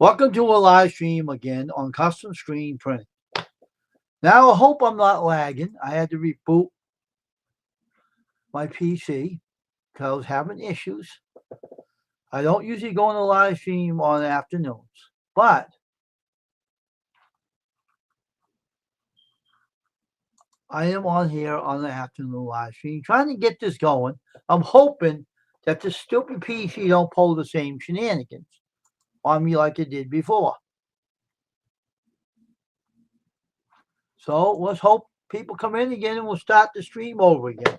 Welcome to a live stream again on Custom Screen Printing. Now I hope I'm not lagging. I had to reboot my PC because I was having issues. I don't usually go on a live stream on afternoons, but I am on here on the afternoon live stream trying to get this going. I'm hoping that this stupid PC don't pull the same shenanigans on me like it did before. So let's hope people come in again and we'll start the stream over again.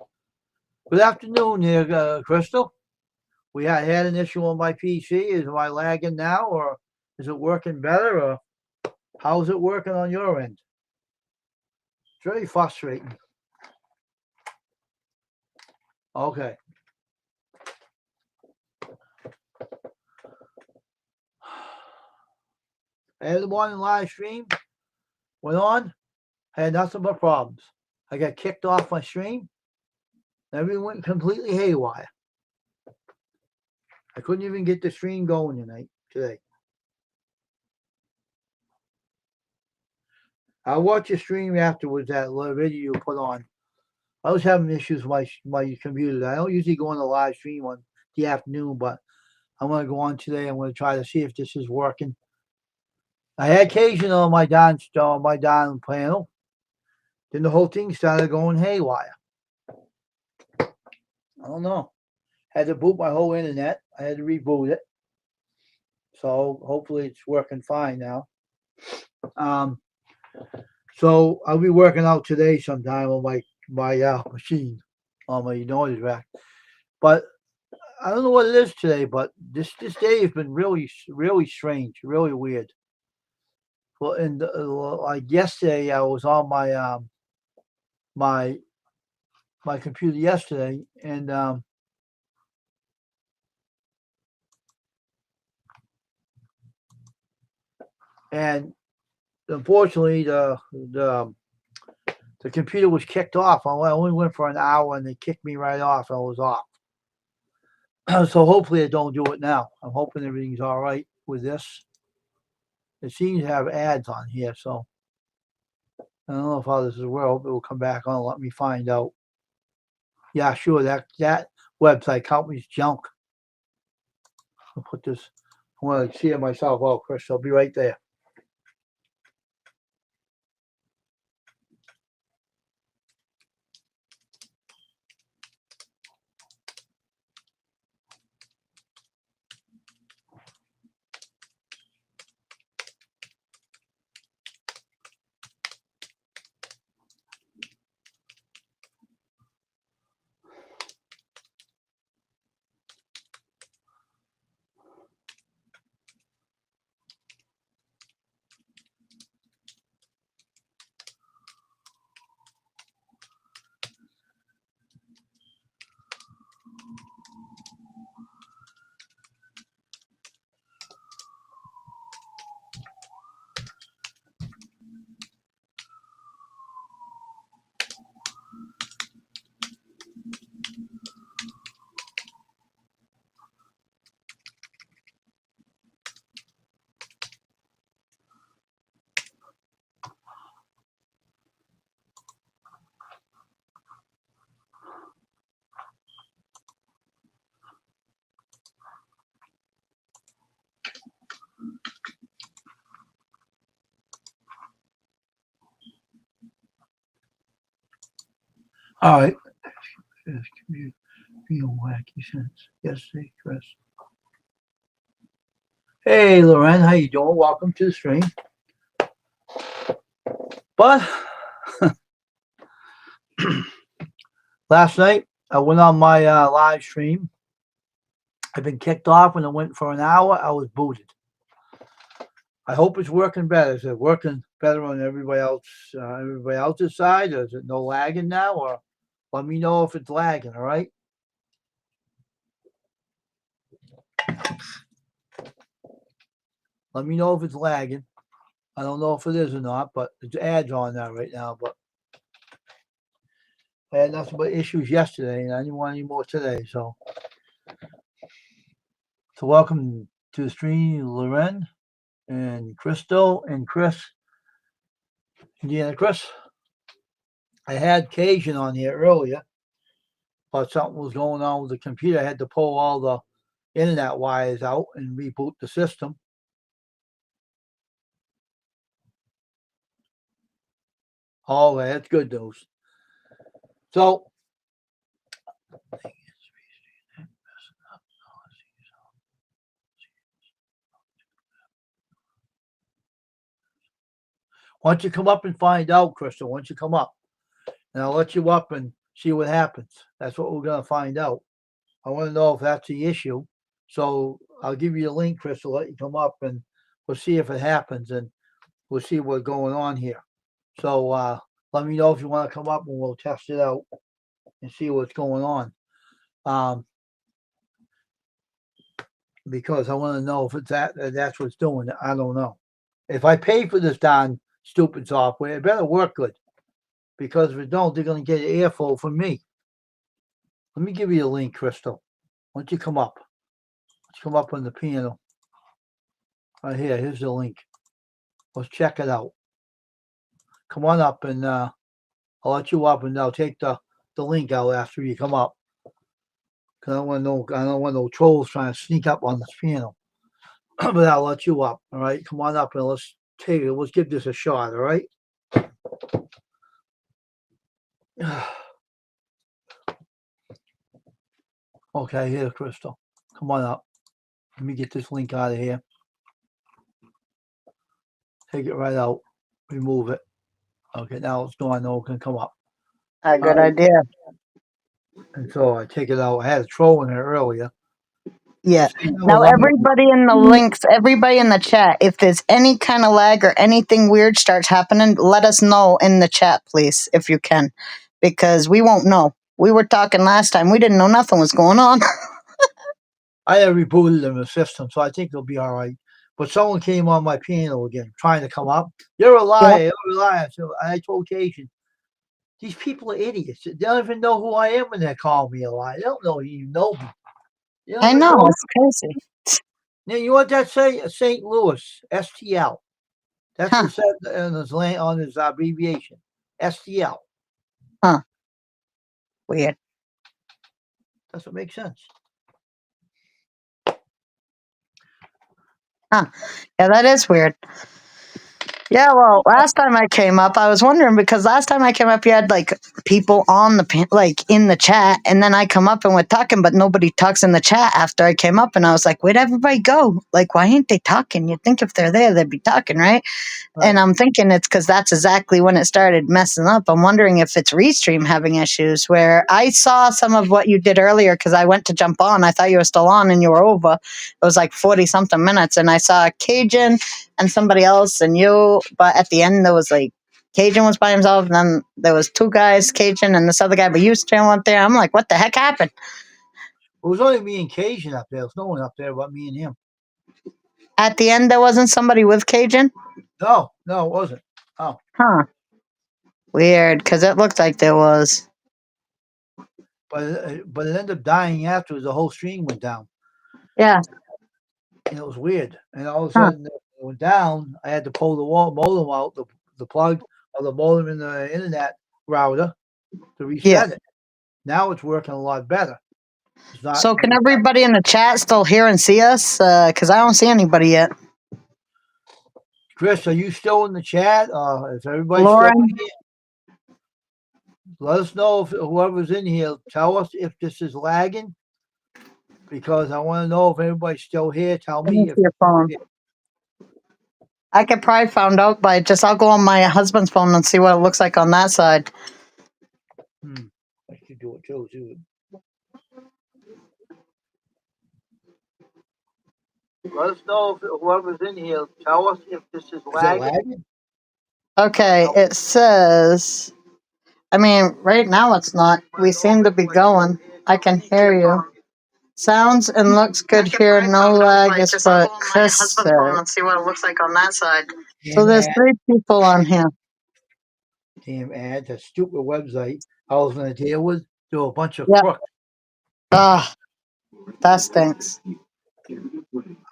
Good afternoon there, Crystal. We had an issue on my PC. Is I lagging now, or is it working better, or how's it working on your end? It's very frustrating. Okay. I had the morning live stream, went on, had nothing but problems. I got kicked off my stream. Everything went completely haywire. I couldn't even get the stream going today. I'll watch your stream afterwards, that video you put on. I was having issues with my computer. I don't usually go on the live stream on the afternoon, but I'm going to go on today. I'm going to try to see if this is working. I had occasion on my Don panel. Then the whole thing started going haywire. I don't know. Had to boot my whole internet. I had to reboot it. So hopefully it's working fine now. So I'll be working out today sometime on my machine, on my noise rack. But I don't know what it is today, but this day has been really, really strange, really weird. Well, and like yesterday, I was on my computer yesterday, and unfortunately the computer was kicked off. I only went for an hour, and they kicked me right off. I was off. So hopefully I don't do it now. I'm hoping everything's all right with this. It seems to have ads on here, so I don't know if how this is work. I hope it will come back on and let me find out. Yeah, sure, that website company's junk. I'll put this. I want to see it myself. Oh, Chris, I'll be right there. All right. Feel wacky sense. Yes, see, Chris. Hey, Loren, how you doing? Welcome to the stream. But last night I went on my live stream. I've been kicked off when I went for an hour. I was booted. I hope it's working better. Is it working better on everybody else's side? Or is it no lagging now? Or let me know if it's lagging. All right. Let me know if it's lagging. I don't know if it is or not, but there's ads on that right now. But I had nothing but issues yesterday, and I didn't want any more today. So welcome to the stream, Loren and Crystal and Chris, Indiana Chris. I had Cajun on here earlier, but something was going on with the computer. I had to pull all the internet wires out and reboot the system. Oh, that's good news. So why don't you come up and find out, Crystal? Why don't you come up? And I'll let you up and see what happens. That's what we're going to find out. I want to know if that's the issue. So I'll give you a link, Crystal, let you come up and we'll see if it happens and we'll see what's going on here. So let me know if you want to come up and we'll test it out and see what's going on. Because I want to know if it's that's what's doing it. I don't know. If I pay for this darn stupid software, it better work good. Because if it don't, they're going to get an earful from me. Let me give you a link, Crystal. Why don't you come up? Let's come up on the piano. Right here. Here's the link. Let's check it out. Come on up and I'll let you up and I'll take the link out after you come up. Cause I don't want no trolls trying to sneak up on this piano. But I'll let you up. All right. Come on up and let's give this a shot. All right. Okay, here, Crystal. Come on up. Let me get this link out of here. Take it right out. Remove it. Okay, now it's going. No, it can come up. Good idea. And so I take it out. I had a troll in there earlier. Yeah. Now, everybody in the links, everybody in the chat, if there's any kind of lag or anything weird starts happening, let us know in the chat, please, if you can, because we won't know. We were talking last time. We didn't know nothing was going on. I have rebooted in the system, so I think it'll be all right. But someone came on my piano again, trying to come up. You're a liar. Yep. You're a liar. So I told Cajun, these people are idiots. They don't even know who I am when they call me a liar. They don't know you know me. I know. It's crazy. Now, you know what that say? St. Louis, STL. That's what it said on his abbreviation. STL. Huh. Weird. That's what makes sense. Huh. Yeah, that is weird. Yeah, well, last time I came up, I was wondering because last time I came up, you had like people on the in the chat, and then I come up and we're talking, but nobody talks in the chat after I came up, and I was like, where'd everybody go? Like, why ain't they talking? You'd think if they're there, they'd be talking, right? And I'm thinking it's because that's exactly when it started messing up. I'm wondering if it's Restream having issues where I saw some of what you did earlier because I went to jump on. I thought you were still on and you were over. It was like 40 something minutes. And I saw Cajun and somebody else and you. But at the end, there was like Cajun was by himself. And then there was two guys, Cajun and this other guy, but you still up there. I'm like, what the heck happened? It was only me and Cajun up there. There was no one up there but me and him. At the end, there wasn't somebody with Cajun? No, it wasn't. Oh. Huh. Weird, because it looked like there was. But it ended up dying after the whole stream went down. Yeah. And it was weird. And all of a sudden it went down. I had to pull the modem out, the plug of the modem in the internet router to reset it. Now it's working a lot better. So can everybody in the chat still hear and see us? Because I don't see anybody yet. Chris, are you still in the chat? Is everybody Lauren? still in here? Let us know if whoever's in here, tell us if this is lagging because I want to know if everybody's still here. Tell Let me me see if your phone. I could probably find out by just I'll go on my husband's phone and see what it looks like on that side. I should do it too. Let us know if whoever's in here, tell us if this is lagging. Okay, it says. I mean, right now it's not. We seem to be going. I can hear you. Sounds and looks good here. No lag is what Chris said. See what it looks like on that side. So there's 3 people on here. Damn ads, that stupid website I was going to deal with. There were a bunch of Yep. crooks. Ah, that stinks.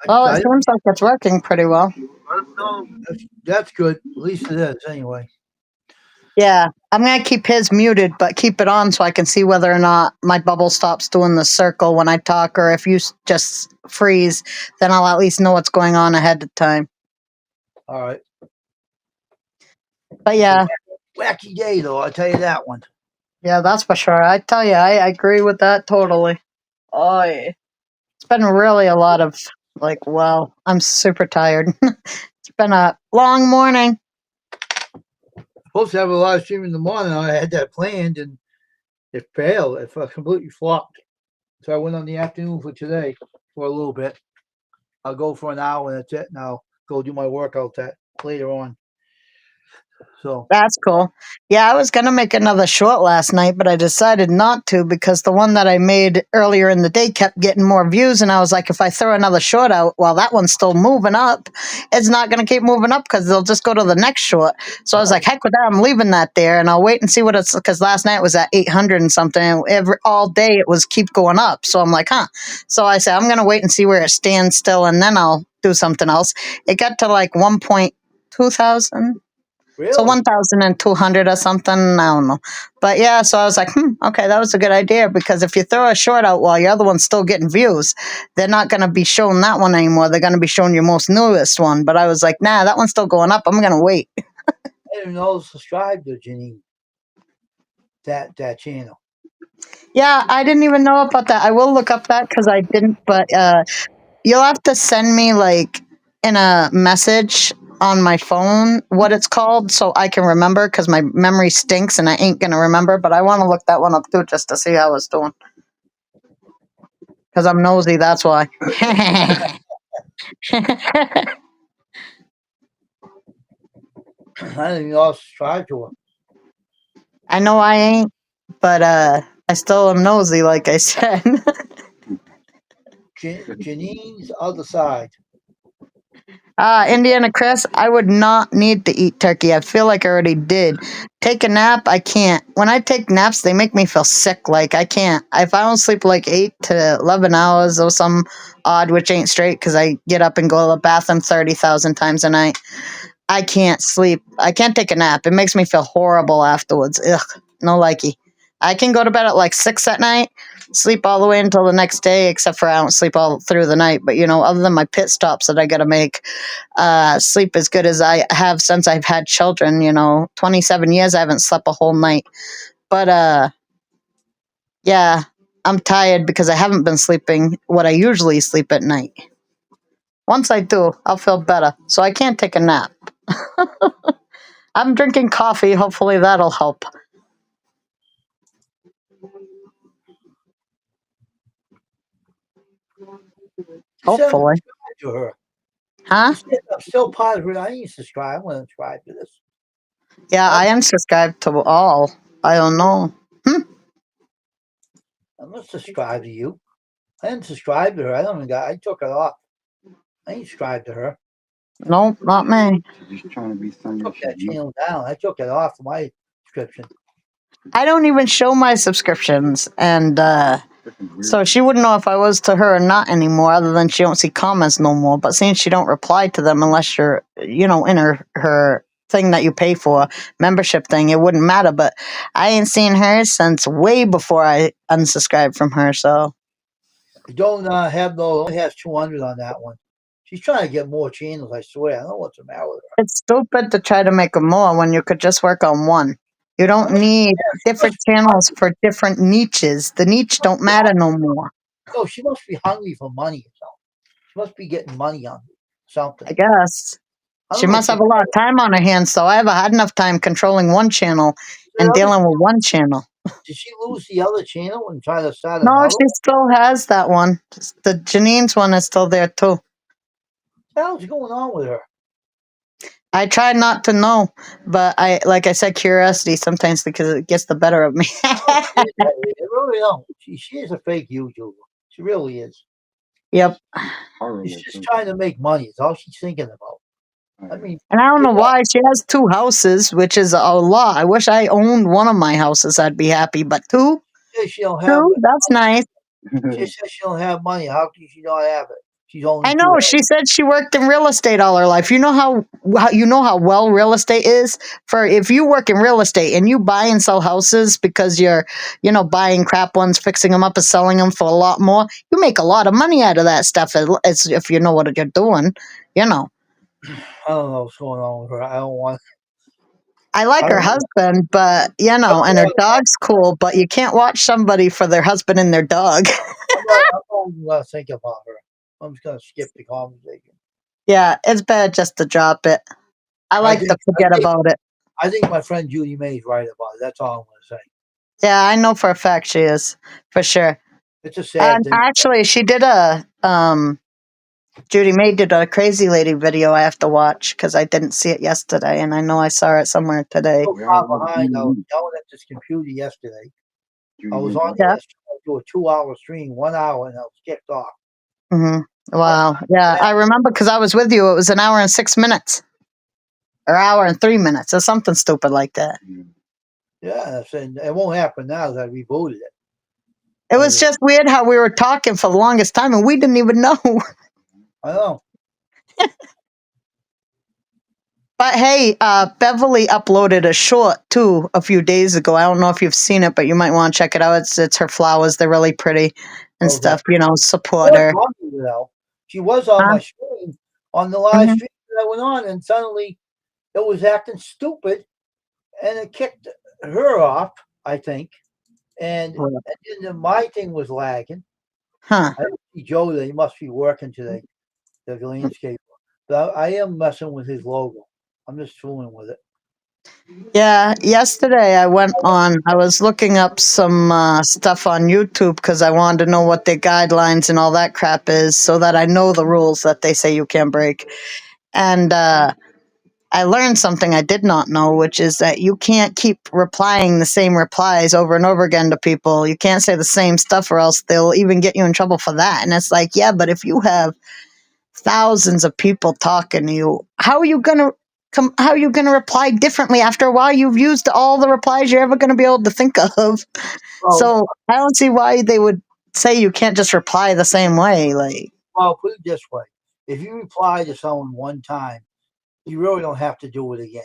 Well, it seems like it's working pretty well. That's good. At least it is, anyway. Yeah, I'm gonna keep his muted, but keep it on so I can see whether or not my bubble stops doing the circle when I talk, or if you just freeze, then I'll at least know what's going on ahead of time. All right. But yeah, wacky day though. I'll tell you that one. Yeah, that's for sure. I tell you, I agree with that totally. Oh, yeah. It's been really a lot of like, wow, I'm super tired. It's been a long morning. Supposed to have a live stream in the morning. I had that planned and it failed. It completely flopped. So I went on the afternoon for today for a little bit. I'll go for an hour and that's it. And I'll go do my workout that later on. So That's cool. Yeah, I was gonna make another short last night, but I decided not to because the one that I made earlier in the day kept getting more views, and I was like, if I throw another short out while that one's still moving up, it's not gonna keep moving up because they'll just go to the next short. So I was like, heck with that, I'm leaving that there, and I'll wait and see what it's because last night it was at 800 and something, and all day it was keep going up. So I'm like, huh. So I said I'm gonna wait and see where it stands still, and then I'll do something else. It got to like 1.2 thousand. really? So 1,200 or something. I don't know. But yeah, so I was like, okay, that was a good idea because if you throw a short out while your other one's still getting views, they're not going to be showing that one anymore. They're going to be showing your most newest one. But I was like, nah, that one's still going up. I'm going to wait. I didn't know subscribe to Janine. That channel. Yeah, I didn't even know about that. I will look up that because I didn't. But you'll have to send me like in a message on my phone what it's called so I can remember because my memory stinks and I ain't gonna remember. But I want to look that one up too just to see how it's doing because I'm nosy. That's why. I didn't know I subscribed to her. I know I ain't, but I still am nosy, like I said. Janine's other side. Indiana Chris, I would not need to eat turkey. I feel like I already did. Take a nap, I can't. When I take naps, they make me feel sick. Like I can't. If I don't sleep like 8 to 11 hours or some odd, which ain't straight because I get up and go to the bathroom 30,000 times a night, I can't sleep. I can't take a nap. It makes me feel horrible afterwards. Ugh, no likey. I can go to bed at like 6 at night, sleep all the way until the next day, except for I don't sleep all through the night. But, other than my pit stops that I got to make, sleep as good as I have since I've had children. 27 years I haven't slept a whole night. But, yeah, I'm tired because I haven't been sleeping what I usually sleep at night. Once I do, I'll feel better. So I can't take a nap. I'm drinking coffee. Hopefully that'll help. Hopefully. To her. Huh? I'm still part of her. I didn't subscribe. I want to subscribe to this. Yeah, I am subscribed to all. I don't know. I'm not subscribed to you. I didn't subscribe to her. I don't even got. I took it off. I ain't subscribed to her. Nope, not me. Just trying to be I took that channel down. I took it off my subscription. I don't even show my subscriptions, and so she wouldn't know if I was to her or not anymore. Other than she don't see comments no more. But since she don't reply to them unless you're, in her thing that you pay for membership thing, it wouldn't matter. But I ain't seen her since way before I unsubscribed from her. So I don't have no. Only has 200 on that one. She's trying to get more channels. I swear. I don't know what's the matter with her. it's stupid to try to make them more when you could just work on one. You don't need different channels for different niches. The niche don't matter no more. No, she must be hungry for money or something. She must be getting money on something. I guess. I She don't know. must have a lot of time on her hands, so I haven't had enough time controlling one channel and dealing with one channel. Did she lose the other channel and try to start No, another? she still has that one. The Janine's one is still there too. What the hell's going on with her? I try not to know, but like I said, curiosity sometimes because it gets the better of me. It really don't. She is a fake YouTuber. She really is. Yep. She's just trying to make money. It's all she's thinking about. I mean, And I don't know get why she has 2 houses, which is a lot. I wish I owned one of my houses. I'd be happy, but 2, says she don't have. 2, that's nice. She says she don't have money. How can she not have it? She's only I two know. houses. She said she worked in real estate all her life. You know how well real estate is. For if you work in real estate and you buy and sell houses because you're buying crap ones, fixing them up, and selling them for a lot more, you make a lot of money out of that stuff. As if you know what you're doing, you know. I don't know what's going on with her. I don't want. I like I her don't know. husband, but and her dog's cool. But you can't watch somebody for their husband and their dog. I'm not even gonna think about her. I'm just gonna skip the conversation. Yeah, it's bad just to drop it. I like to forget about it. I think my friend Judy May is right about it. That's all I'm gonna say. Yeah, I know for a fact she is, for sure. It's a sad And thing. actually, she did Judy May did a Crazy Lady video I have to watch because I didn't see it yesterday, and I know I saw it somewhere today. So far behind. I was yelling at this computer yesterday. I was on Yeah. to a 2-hour stream, 1 hour, and I was kicked off. Hmm. Wow. Yeah, I remember because I was with you. It was an hour and 6 minutes, or hour and 3 minutes, or something stupid like that. Yeah, I said it won't happen now that I rebooted it. It was just weird how we were talking for the longest time, and we didn't even know. I know. But hey, Beverly uploaded a short too a few days ago. I don't know if you've seen it, but you might want to check it out. It's her flowers; they're really pretty and Okay. stuff. Support her. She was on Huh? my stream, on the live Mhm. stream that I went on, and suddenly it was acting stupid, and it kicked her off, I think. And then my thing was lagging. Huh? I didn't see Joe there. He must be working today, the landscaper. But I am messing with his logo. I'm just fooling with it. Yeah. Yesterday I went on. I was looking up some stuff on YouTube because I wanted to know what their guidelines and all that crap is, so that I know the rules that they say you can't break. And I learned something I did not know, which is that you can't keep replying the same replies over and over again to people. You can't say the same stuff, or else they'll even get you in trouble for that. And it's like, yeah, but if you have thousands of people talking to you, how are you gonna reply differently? After a while, you've used all the replies you're ever gonna be able to think of. So I don't see why they would say you can't just reply the same way. Like, Well, put it this way: if you reply to someone one time, you really don't have to do it again.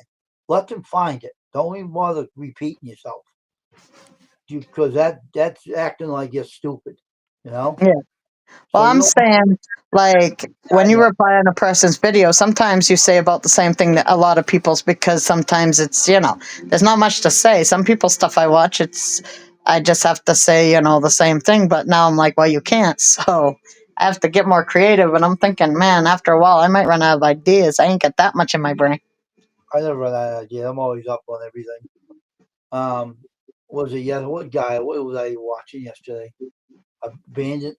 Let them find it. Don't even bother repeating yourself, because that's acting like you're stupid. yeah. So Well, you I'm don't. saying, like, when you reply on a person's video, sometimes you say about the same thing that a lot of people's, because sometimes it's, there's not much to say. Some people's stuff I watch, I just have to say, the same thing. But now I'm like, well, you can't. So I have to get more creative. And I'm thinking, man, after a while, I might run out of ideas. I ain't got that much in my brain. I never run out of idea. I'm always up on everything. Was it what guy? What was I watching yesterday? A bandit.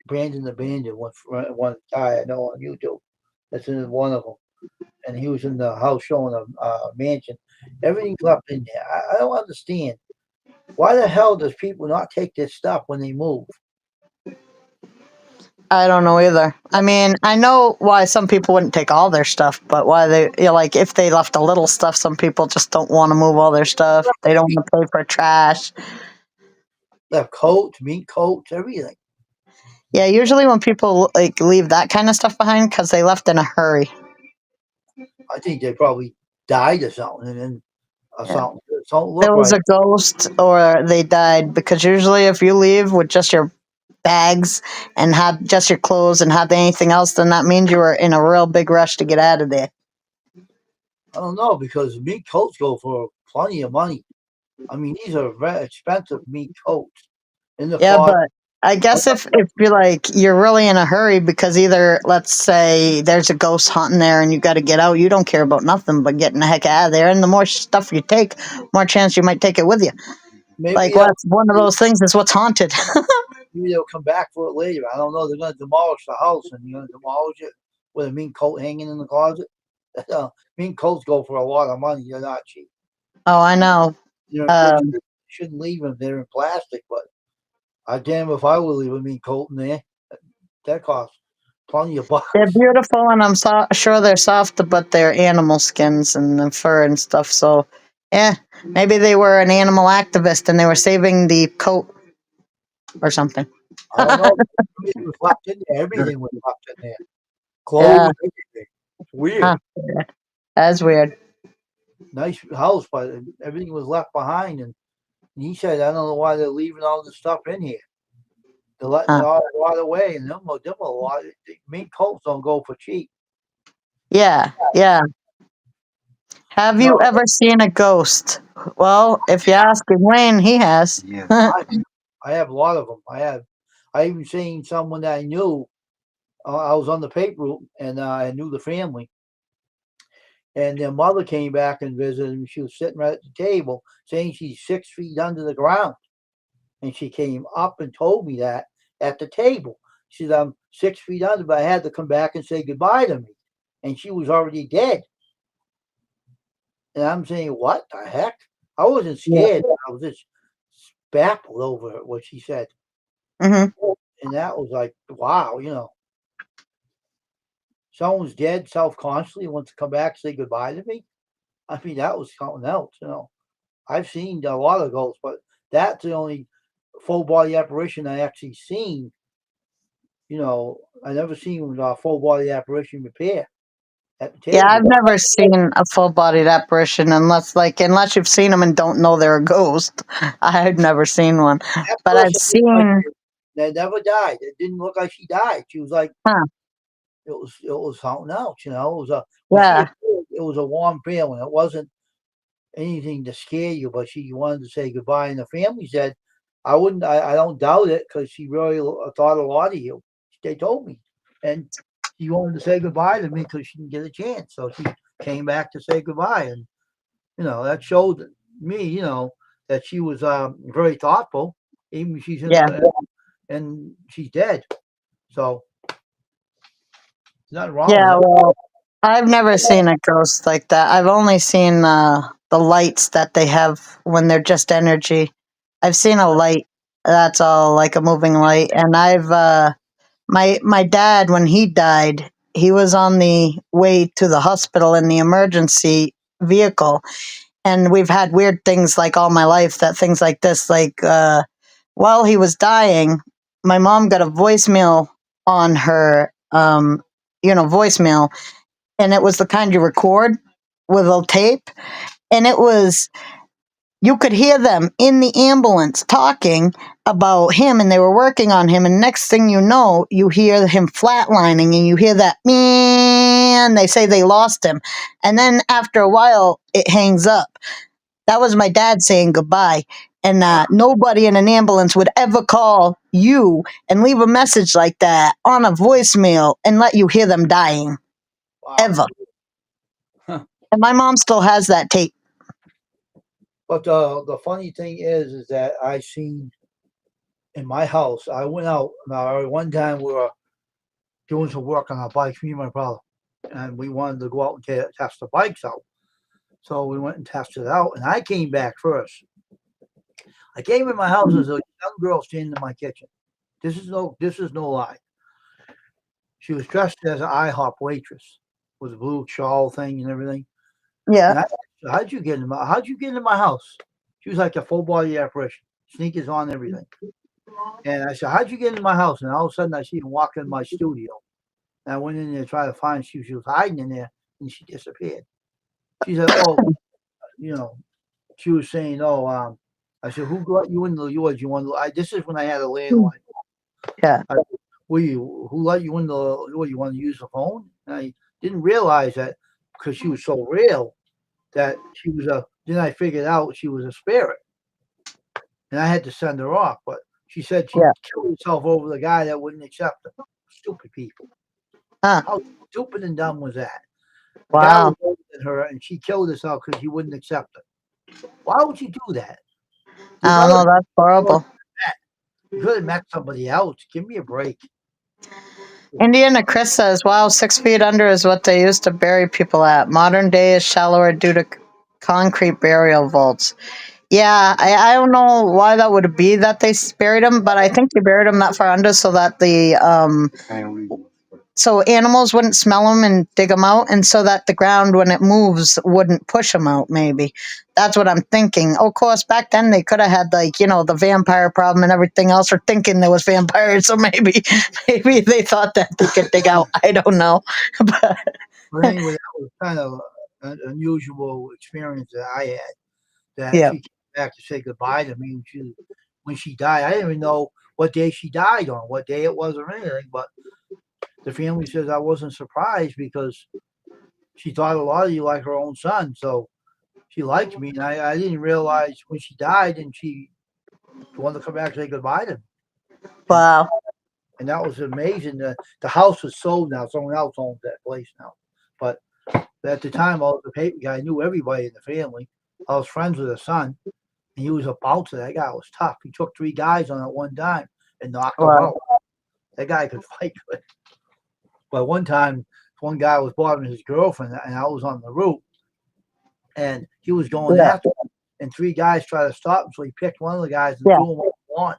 Brandon the Bandit. One guy I know on YouTube. That's in one of them, and he was in the house showing a mansion. Everything's left in there. I don't understand. Why the hell does people not take this stuff when they move? I don't know either. I mean, I know why some people wouldn't take all their stuff, but why like, if they left a little stuff, some people just don't want to move all their stuff. They don't want to pay for trash. Left coats, meat coats, everything. Yeah, usually when people like leave that kind of stuff behind because they left in a hurry. I think they probably died or something, and then something don't look There was right. a ghost or they died, because usually if you leave with just your bags and had just your clothes and had anything else, then that means you were in a real big rush to get out of there. I don't know, because meat coats go for plenty of money. I mean, these are very expensive mink coats in the Yeah, closet. but I guess if you're like you're really in a hurry because either let's say there's a ghost hunting there and you got to get out, you don't care about nothing but getting the heck out of there. And the more stuff you take, more chance you might take it with you. Like Maybe what's one of those things is what's haunted. maybe they'll come back for it later. I don't know. They're going to demolish the house and you're going to demolish it with a mink coat hanging in the closet. Mink coats go for a lot of money. They're not cheap. Oh, I know. You know, they Um, shouldn't leave them. They're in plastic, but I damn if I would leave a mink coat in there. That costs plenty of bucks. they're beautiful, and I'm sure they're soft, but they're animal skins and the fur and stuff. So, yeah, maybe they were an animal activist and they were saving the coat or something. I don't know. Everything was left in there. Everything was left in there. Yeah, Clothes, everything. It's weird. huh. That's weird. Nice house, but everything was left behind. And he said, I don't know why they're leaving all this stuff in here. They're letting it Huh. all rot away. And them a lot. Mink coats don't go for cheap. Yeah, yeah. Have you No, ever seen a ghost? Well, if you ask Wayne, he has. Yeah. I have a lot of them. I even seen someone that I knew. I was on the paper route and I knew the family. And their mother came back and visited me. She was sitting right at the table saying she's 6 feet under the ground. And she came up and told me that at the table. She said, I'm 6 feet under, but I had to come back and say goodbye to me. And she was already dead. And I'm saying, what the heck? I wasn't Yeah. scared. I was just baffled over what she said. Hmm. And that was like, wow, someone's dead self-consciously wants to come back and say goodbye to me. I mean, that was something else. I've seen a lot of ghosts, but that's the only full body apparition I actually seen. I never seen a full body apparition repair at the Yeah, table. I've never seen a full-bodied apparition unless you've seen them and don't know they're a ghost. I've never seen one, That but I've person looked like seen. they never died. It didn't look like she died. She was like Huh, it was something else. It was when she yeah, appeared, it was a warm feeling. It wasn't anything to scare you, but she wanted to say goodbye. And the family said, I don't doubt it because she really thought a lot of you. They told me. And she wanted to say goodbye to me because she didn't get a chance. So she came back to say goodbye. And, that showed me, that she was very thoughtful. Even she's in yeah. and she's dead. So there's nothing wrong with Yeah, it. well, I've never seen a ghost like that. I've only seen the lights that they have when they're just energy. I've seen a light. That's all, like a moving light. And I've my dad, when he died, he was on the way to the hospital in the emergency vehicle, and we've had weird things like all my life, that things like this, like while he was dying, my mom got a voicemail on her voicemail, and it was the kind you record with a tape, and it was, you could hear them in the ambulance talking about him, and they were working on him, and next thing you know, you hear him flatlining and you hear that man, they say they lost him, and then after a while it hangs up. That was my dad saying goodbye. And nobody in an ambulance would ever call you and leave a message like that on a voicemail and let you hear them dying, Wow. ever. Huh. And my mom still has that tape. But the funny thing is that I seen in my house. I went out. Now, one time we were doing some work on our bikes, me and my brother, and we wanted to go out and test the bikes out. So we went and tested it out, and I came back first. I came in my house. There's a young girl standing in my kitchen. This is no lie. She was dressed as an IHOP waitress with a blue shawl thing and everything. Yeah. And I asked her, how'd you get into my house? She was like a full body apparition, sneakers on, everything. And I said, how'd you get into my house? And all of a sudden I see him walk in my studio. And I went in there to try to find she was hiding in there, and she disappeared. She said, she was saying, I said, who got you into yours? This is when I had a landline. Yeah. Who let you in you want to use the phone? And I didn't realize that because she was so real that she was a Then I figured out she was a spirit, and I had to send her off. But she said she Yeah. killed herself over the guy that wouldn't accept her. Stupid people. Huh. How stupid and dumb was that? The guy was Wow. older than her, and she killed herself because he wouldn't accept her. Why would you do that? There's I don't other know. That's people horrible. you could have met somebody else. Give me a break. Indiana Chris says, wow, 6 feet under is what they used to bury people at. Modern day is shallower due to concrete burial vaults. Yeah, I don't know why that would be that they buried them, but I think they buried them that far under so that so animals wouldn't smell them and dig them out, and so that the ground when it moves wouldn't push them out. Maybe that's what I'm thinking. Of course, back then they could have had the vampire problem and everything else, or thinking there was vampires. So maybe they thought that they could dig out. I don't know, but But anyway, that was kind of an unusual experience that I had. That yeah. she came back to say goodbye to me when she died. I didn't even know what day she died on, what day it was or anything. But the family says I wasn't surprised because she thought a lot of you like her own son. So she liked me, and I didn't realize when she died and she wanted to come back to say goodbye to me. And Wow. and that was amazing. The house was sold now; someone else owns that place now. But at the time, I was a paper guy. I knew everybody in the family. I was friends with her son, and he was a bouncer. That guy was tough. He took 3 guys on at one time and knocked them Wow. out. That guy could fight good. But one time, one guy was bothering his girlfriend, and I was on the roof, and he was going Yeah. after him. And 3 guys tried to stop him, so he picked one of the guys and Yeah. threw him on one.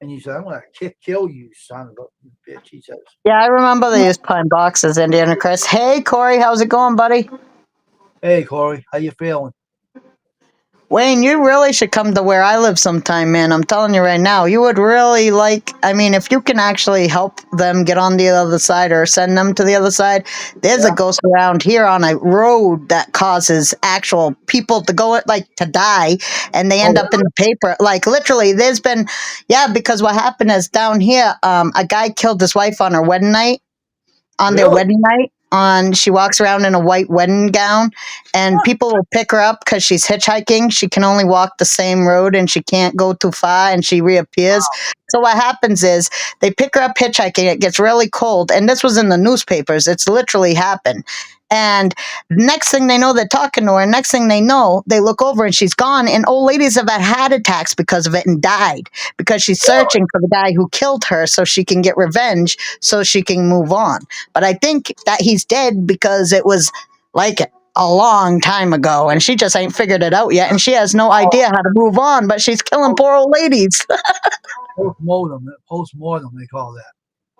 And he said, "I'm going to kill you, son of a bitch." He says, Yeah, I remember they used pine boxes, Indiana Chris. Hey, Corey, how's it going, buddy? "Hey, Corey, how you feeling?" Wayne, you really should come to where I live sometime, man. I'm telling you right now. You would really if you can actually help them get on the other side or send them to the other side, there's a Yeah. ghost around here on a road that causes actual people to go, to die, and they end Oh, up in the paper. Like, literally, because what happened is down here, a guy killed his wife on her wedding night, on their really? wedding night. She walks around in a white wedding gown, and people will pick her up because she's hitchhiking. She can only walk the same road and she can't go too far, and she reappears. So what happens is they pick her up hitchhiking. It gets really cold, and this was in the newspapers. It's literally happened. And next thing they know, they're talking to her. Next thing they know, they look over and she's gone. And old ladies have had heart attacks because of it and died because she's searching for the guy who killed her so she can get revenge, so she can move on. But I think that he's dead because it was like a long time ago and she just ain't figured it out yet. And she has no idea how to move on, but she's killing poor old ladies. Postmortem, they call that.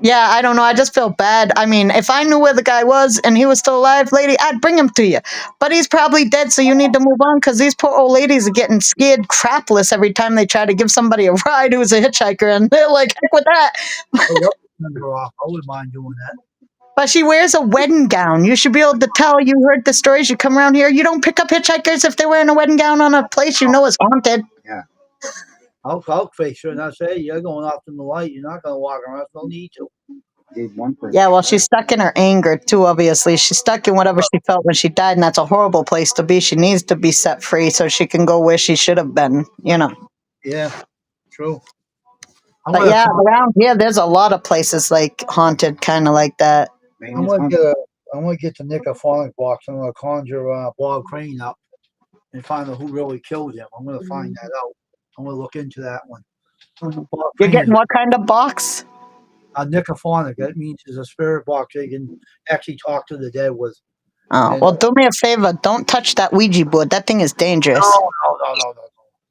Yeah, I don't know. I just feel bad. I mean, if I knew where the guy was and he was still alive, lady, I'd bring him to you. But he's probably dead, so you need to move on because these poor old ladies are getting scared crapless every time they try to give somebody a ride who's a hitchhiker, and they're like, heck with that. I wouldn't mind doing that. But she wears a wedding gown. You should be able to tell. You heard the stories. You come around here. You don't pick up hitchhikers if they're wearing a wedding gown on a place you know is haunted. I'll face her and I say, "You're going off in the light. You're not going to walk around. No need to." Yeah, well, she's stuck in her anger too. Obviously, she's stuck in whatever she felt when she died, and that's a horrible place to be. She needs to be set free so she can go where she should have been. Yeah, true. I'm But gonna yeah, call, around here, there's a lot of places like haunted, kind of like that. I'm gonna get a I'm gonna get the Nicophonic box. I'm gonna conjure Bob Crane up and find out who really killed him. I'm gonna find that out. I'm gonna look into that one. Bob You're Crane is getting what kind of box? a Nicophonic. That means it's a spirit box they can actually talk to the dead with. Oh, And well, do me a favor. Don't touch that Ouija board. That thing is dangerous. no.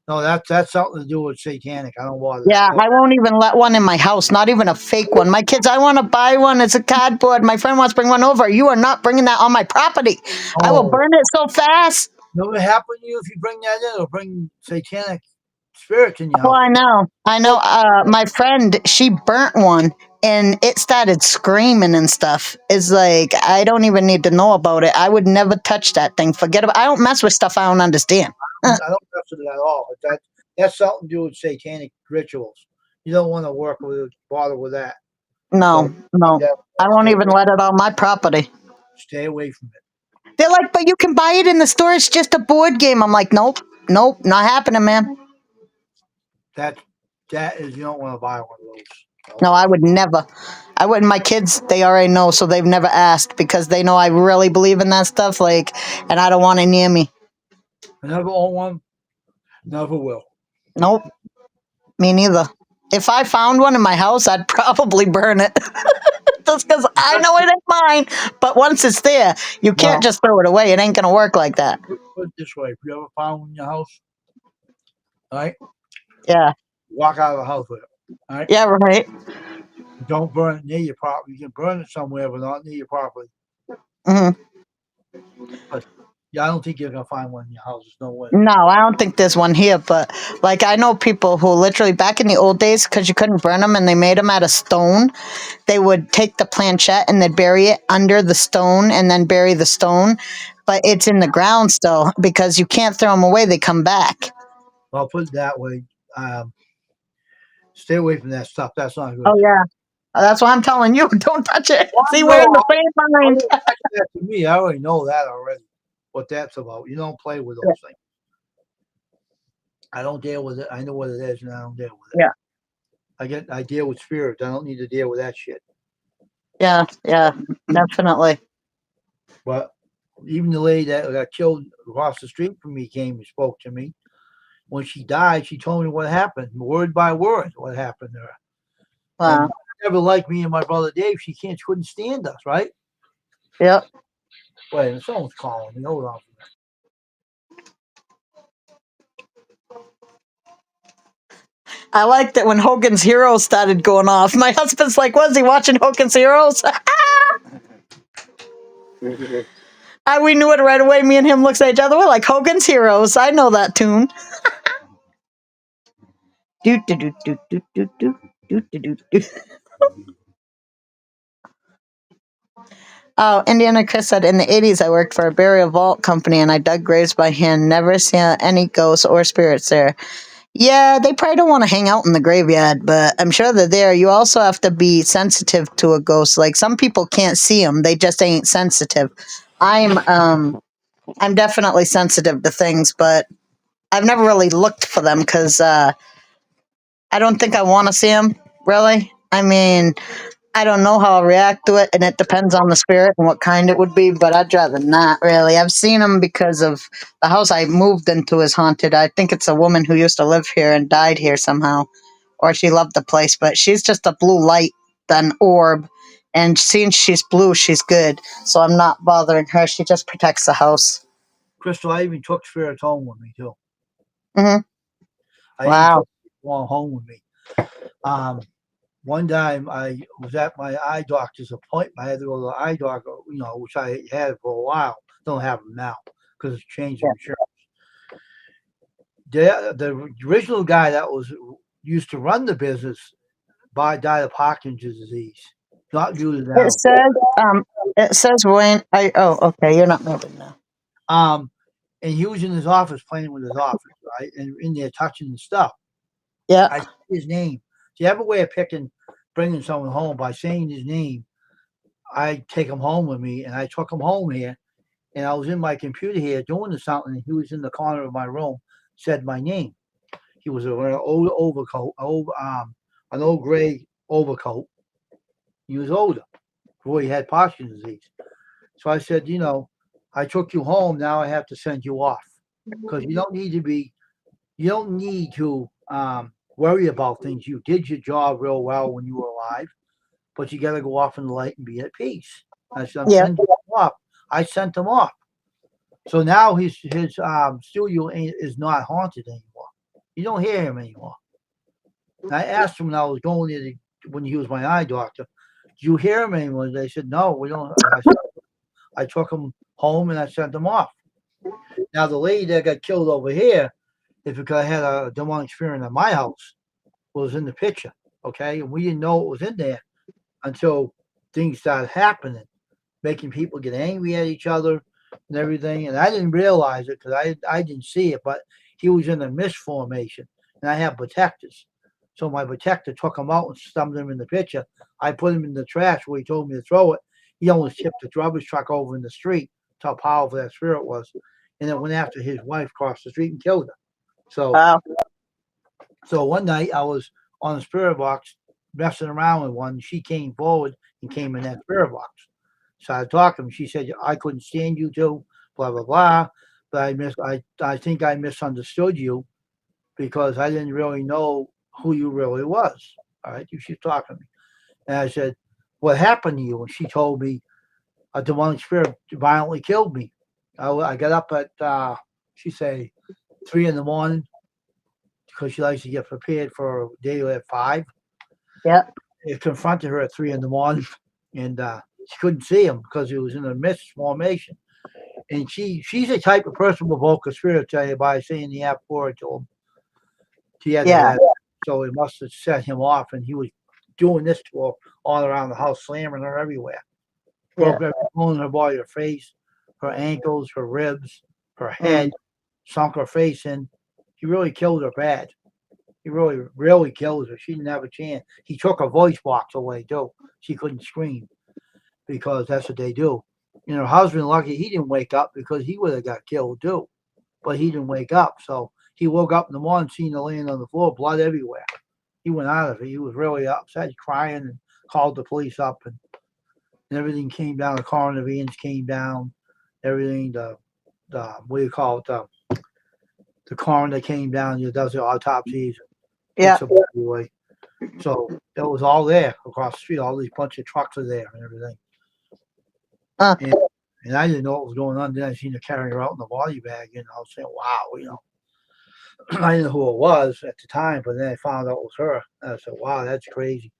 No, that's something to do with satanic. I don't want that. Yeah, I won't even let one in my house, not even a fake one. My kids, I want to buy one. It's a cardboard. My friend wants to bring one over. You are not bringing that on my property. I will Oh, burn it so fast. know what happened to you if you bring that in? It'll bring satanic spirits in your Oh, house. I know. I know. My friend, she burnt one and it started screaming and stuff. It's like, I don't even need to know about it. I would never touch that thing. Forget about I don't mess with stuff I don't understand. I don't mess with it at all. But that's something to do with satanic rituals. You don't want to bother with that. So No. yeah, I won't even let it on my property. stay away from it. They're like, but you can buy it in the store. It's just a board game. I'm like, nope, not happening, man. That is, you don't want to buy one of those. No, I would never. I wouldn't. My kids, they already know, so they've never asked because they know I really believe in that stuff. Like, and I don't want it near me. I never own one. Never will. Nope, me neither. If I found one in my house, I'd probably burn it. Just because I know it ain't mine. But once it's there, you can't Well, just throw it away. It ain't gonna work like that. put it this way: if you ever found one in your house, all right, Yeah. walk out of the house with it. All right, Yeah. Right. don't burn it near your property. You can burn it somewhere, but not near your property. hmm But yeah, I don't think you're gonna find one in your house. There's no way. No, I don't think there's one here. But like, I know people who literally back in the old days, because you couldn't burn them, and they made them out of stone. They would take the planchette and they'd bury it under the stone, and then bury the stone. But it's in the ground still because you can't throw them away. They come back. Well, I'll put it that way. Stay away from that stuff. That's not good. Oh yeah. That's why I'm telling you, don't touch it. Well, See, no, we're in the same I mind. don't touch that to me. I already know that already. What that's about. You don't play with those things. I don't deal with it. I know what it is, and I don't deal with it. Yeah. I deal with spirits. I don't need to deal with that shit. Yeah, definitely. But even the lady that got killed across the street from me came and spoke to me. When she died, she told me what happened, word by word, what happened to her. Wow. And never liked me and my brother Dave. She couldn't stand us, right? Yep. Wait, someone's calling me. Hold on. I liked it when Hogan's Heroes started going off. My husband's like, was he watching Hogan's Heroes? We knew it right away. Me and him looked at each other. We're like, Hogan's Heroes. I know that tune. Do, do, do, do, do, do, do, do, do, do. Oh, Indiana Chris said, in the 80s, I worked for a burial vault company and I dug graves by hand. Never saw any ghosts or spirits there. Yeah, they probably don't want to hang out in the graveyard, but I'm sure they're there. You also have to be sensitive to a ghost. Like, some people can't see them; they just ain't sensitive. I'm definitely sensitive to things, but I've never really looked for them because I don't think I want to see them. Really, I mean, I don't know how I'll react to it, and it depends on the spirit and what kind it would be, but I'd rather not, really. I've seen them because of the house I moved into is haunted. I think it's a woman who used to live here and died here somehow, or she loved the place, but she's just a blue light, an orb, and since she's blue, she's good, so I'm not bothering her. She just protects the house. Crystal, I even took spirits home with me, too. hmm I even Wow. took one home with me. One time I was at my eye doctor's appointment. I had to go to the eye doctor, which I had for a while. Don't have them now because it's changed insurance. The original guy that used to run the business died of Parkinson's disease. Not due to It now. says Wayne. Okay, you're not moving now. And he was in his office playing with his office, right? And in there touching the stuff. Yeah. I said his name. Do you have a way of bringing someone home by saying his name? I take him home with me, and I took him home here. And I was in my computer here doing something, and he was in the corner of my room, said my name. He was wearing an old overcoat, an old gray overcoat. He was older before he had Parkinson's disease. So I said, I took you home. Now I have to send you off because you don't need to worry about things. You did your job real well when you were alive, but you got to go off in the light and be at peace. I said, I'm sending you off. I sent him off. So now his studio is not haunted anymore. You don't hear him anymore. And I asked him when I was going there when he was my eye doctor, do you hear him anymore? They said, no, we don't. I took him home and I sent him off. Now, the lady that got killed over here, if it had a demonic spirit in my house, was in the picture, okay? And we didn't know it was in there until things started happening, making people get angry at each other and everything. And I didn't realize it because I didn't see it, but he was in a mist formation, and I have protectors. So my protector took him out and stumped him in the picture. I put him in the trash where he told me to throw it. He almost tipped the rubbish truck over in the street, how powerful that spirit was. And it went after his wife across the street and killed her. So Wow. so one night I was on the spirit box messing around with one. She came forward and came in that spirit box. So I talked to him. She said, I couldn't stand you two, blah, blah, blah. But I think I misunderstood you because I didn't really know who you really was. All right. She's talking to me. And I said, what happened to you? And she told me a demonic spirit violently killed me. I got up at, she say, 3 in the morning because she likes to get prepared for a day at 5. Yep. It confronted her at 3 in the morning, and she couldn't see him because it was in a mist formation. And she's the type of person with vocal spirit, tell you, by saying the F word to him. She had Yeah. that. So it must have set him off, and he was doing this to her all around the house, slamming her everywhere. Yeah. Broke every bone in her body, her face, her ankles, her ribs, her head, sunk her face in. He really killed her bad. He really, really killed her. She didn't have a chance. He took her voice box away too. She couldn't scream because that's what they do. And her husband, lucky he didn't wake up because he would have got killed too. But he didn't wake up. So he woke up in the morning, seen her laying on the floor, blood everywhere. He went out of it. He was really upset, crying, and called the police up, and everything came down. The coroner vans came down. Everything, the what do you call it? The coroner came down. He does the autopsies. Yeah. Takes a body away. So it was all there across the street. All these bunch of trucks are there and everything. Huh. And I didn't know what was going on. Then I seen her carrying her out in the body bag, and I was saying, "Wow," I didn't know who it was at the time, but then I found out it was her. And I said, "Wow, that's crazy."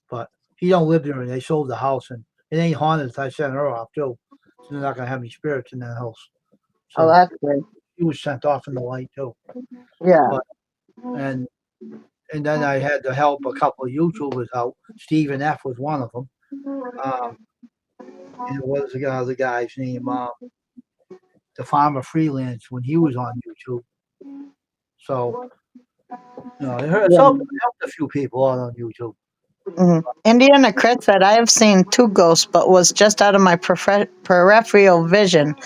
But he don't live there, and they sold the house, and it ain't haunted. I sent her off too, so they're not gonna have any spirits in that house. So Oh, that's good. he was sent off in the light too. Yeah. But and then I had to help a couple of YouTubers out. Stephen F was one of them. And what was the guy's name? The Farmer Freelance when he was on YouTube. So it helped a few people out on YouTube. Indiana Crit said, I have seen 2 ghosts, but was just out of my peripheral vision.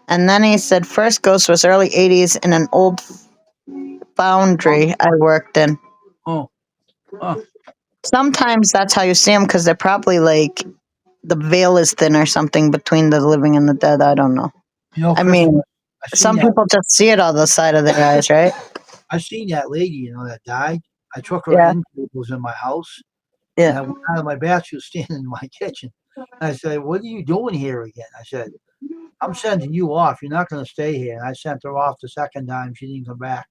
And then he said, first ghost was early 80s in an old foundry I worked in. Oh, Sometimes that's how you see them because they're probably like the veil is thin or something between the living and the dead. I don't know. I mean, some people just see it on the side of their eyes, right? I seen that lady, that died. I took her Yeah. in. It was in my house. Yeah. And I went out of my bath. She was standing in my kitchen. And I said, "What are you doing here again?" I said, "I'm sending you off. You're not going to stay here." And I sent her off the second time. She didn't come back.